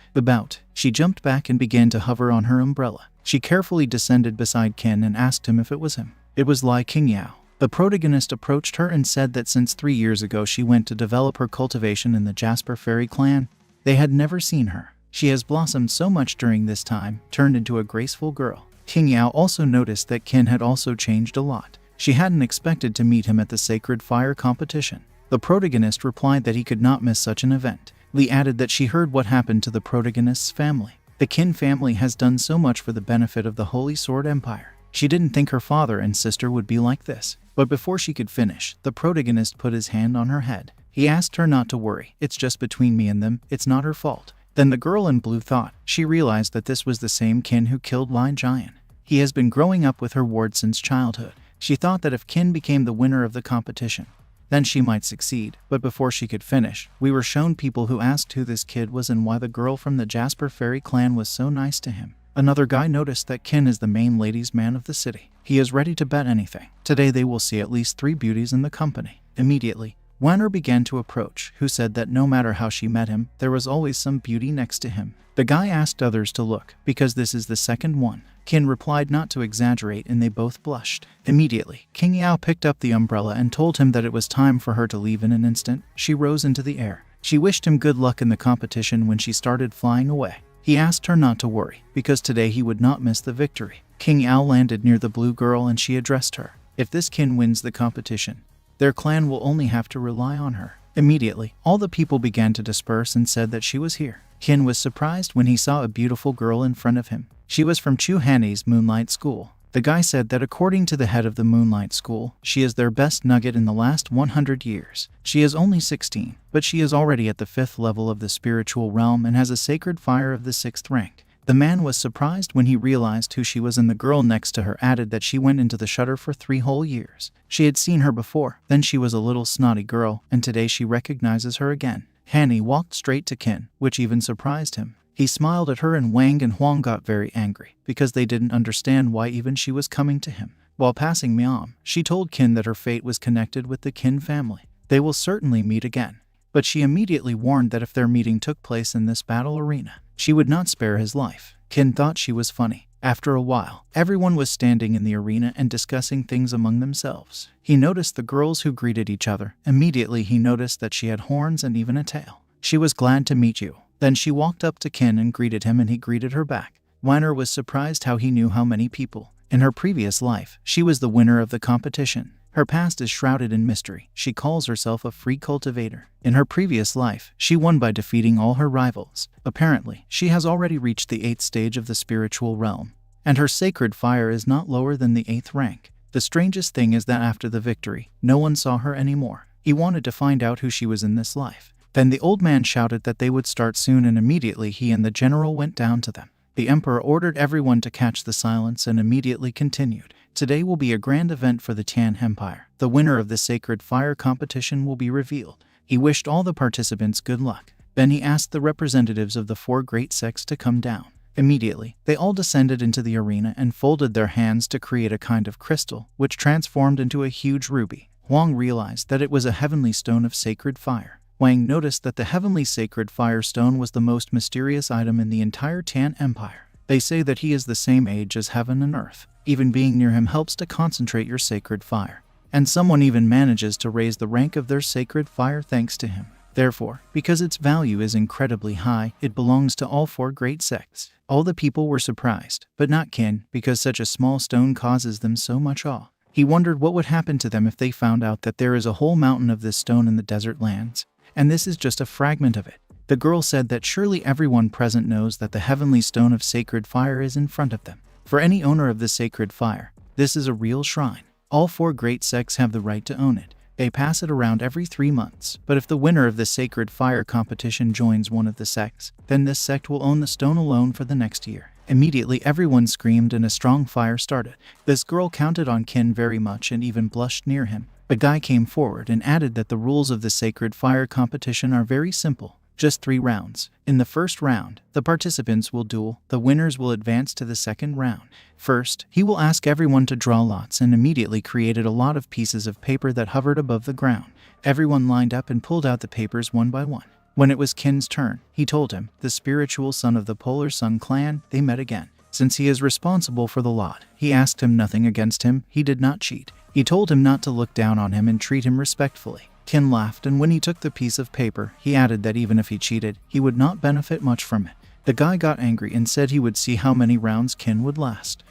She jumped back and began to hover on her umbrella. She carefully descended beside Ken and asked him if it was him. It was Lai Qingyao. The protagonist approached her and said that since 3 years ago she went to develop her cultivation in the Jasper Fairy clan, they had never seen her. She has blossomed so much during this time, turned into a graceful girl. Qingyao also noticed that Ken had also changed a lot. She hadn't expected to meet him at the Sacred Fire competition. The protagonist replied that he could not miss such an event. Li added that she heard what happened to the protagonist's family. The Qin family has done so much for the benefit of the Holy Sword Empire. She didn't think her father and sister would be like this. But before she could finish, the protagonist put his hand on her head. He asked her not to worry. It's just between me and them. It's not her fault. Then the girl in blue thought. She realized that this was the same Qin who killed Lai Jian. He has been growing up with her ward since childhood. She thought that if Qin became the winner of the competition, then she might succeed. But before she could finish, we were shown people who asked who this kid was and why the girl from the Jasper Fairy clan was so nice to him. Another guy noticed that Qin is the main ladies' man of the city. He is ready to bet anything. Today they will see at least 3 beauties in the company. Immediately, Wanner began to approach, who said that no matter how she met him, there was always some beauty next to him. The guy asked others to look, because this is the second one. Qin replied not to exaggerate and they both blushed. Immediately, Qingyao picked up the umbrella and told him that it was time for her to leave in an instant. She rose into the air. She wished him good luck in the competition when she started flying away. He asked her not to worry, because today he would not miss the victory. King Ao landed near the blue girl and she addressed her. If this kin wins the competition, their clan will only have to rely on her. Immediately, all the people began to disperse and said that she was here. Kin was surprised when he saw a beautiful girl in front of him. She was from Chu Han's Moonlight School. The guy said that according to the head of the Moonlight School, she is their best nugget in the last 100 years. She is only 16, but she is already at the 5th level of the spiritual realm and has a sacred fire of the 6th rank. The man was surprised when he realized who she was, and the girl next to her added that she went into the shutter for 3 whole years. She had seen her before, then she was a little snotty girl, and today she recognizes her again. Hanny walked straight to Kin, which even surprised him. He smiled at her and Wang and Huang got very angry, because they didn't understand why even she was coming to him. While passing Miam, she told Kin that her fate was connected with the Kin family. They will certainly meet again. But she immediately warned that if their meeting took place in this battle arena, she would not spare his life. Kin thought she was funny. After a while, everyone was standing in the arena and discussing things among themselves. He noticed the girls who greeted each other. Immediately he noticed that she had horns and even a tail. She was glad to meet you. Then she walked up to Kin and greeted him, and he greeted her back. Weiner was surprised how he knew how many people. In her previous life, she was the winner of the competition. Her past is shrouded in mystery. She calls herself a free cultivator. In her previous life, she won by defeating all her rivals. Apparently, she has already reached the 8th stage of the spiritual realm, and her sacred fire is not lower than the 8th rank. The strangest thing is that after the victory, no one saw her anymore. He wanted to find out who she was in this life. Then the old man shouted that they would start soon, and immediately he and the general went down to them. The emperor ordered everyone to catch the silence and immediately continued. Today will be a grand event for the Tian Empire. The winner of the Sacred Fire competition will be revealed. He wished all the participants good luck. Then he asked the representatives of the 4 great sects to come down. Immediately, they all descended into the arena and folded their hands to create a kind of crystal, which transformed into a huge ruby. Huang realized that it was a heavenly stone of sacred fire. Wang noticed that the heavenly sacred fire stone was the most mysterious item in the entire Tian Empire. They say that he is the same age as heaven and earth. Even being near him helps to concentrate your sacred fire. And someone even manages to raise the rank of their sacred fire thanks to him. Therefore, because its value is incredibly high, it belongs to all 4 great sects. All the people were surprised, but not Kin, because such a small stone causes them so much awe. He wondered what would happen to them if they found out that there is a whole mountain of this stone in the desert lands, and this is just a fragment of it. The girl said that surely everyone present knows that the heavenly stone of sacred fire is in front of them. For any owner of the sacred fire, this is a real shrine. All 4 great sects have the right to own it. They pass it around every 3 months, but if the winner of the sacred fire competition joins one of the sects, then this sect will own the stone alone for the next year. Immediately everyone screamed and a strong fire started. This girl counted on Kin very much and even blushed near him. A guy came forward and added that the rules of the sacred fire competition are very simple. Just 3 rounds. In the first round, the participants will duel. The winners will advance to the second round. First, he will ask everyone to draw lots and immediately created a lot of pieces of paper that hovered above the ground. Everyone lined up and pulled out the papers one by one. When it was Kin's turn, he told him, the spiritual son of the Polar Sun clan, they met again. Since he is responsible for the lot, he asked him nothing against him. He did not cheat. He told him not to look down on him and treat him respectfully. Kin laughed, and when he took the piece of paper, he added that even if he cheated, he would not benefit much from it. The guy got angry and said he would see how many rounds Kin would last.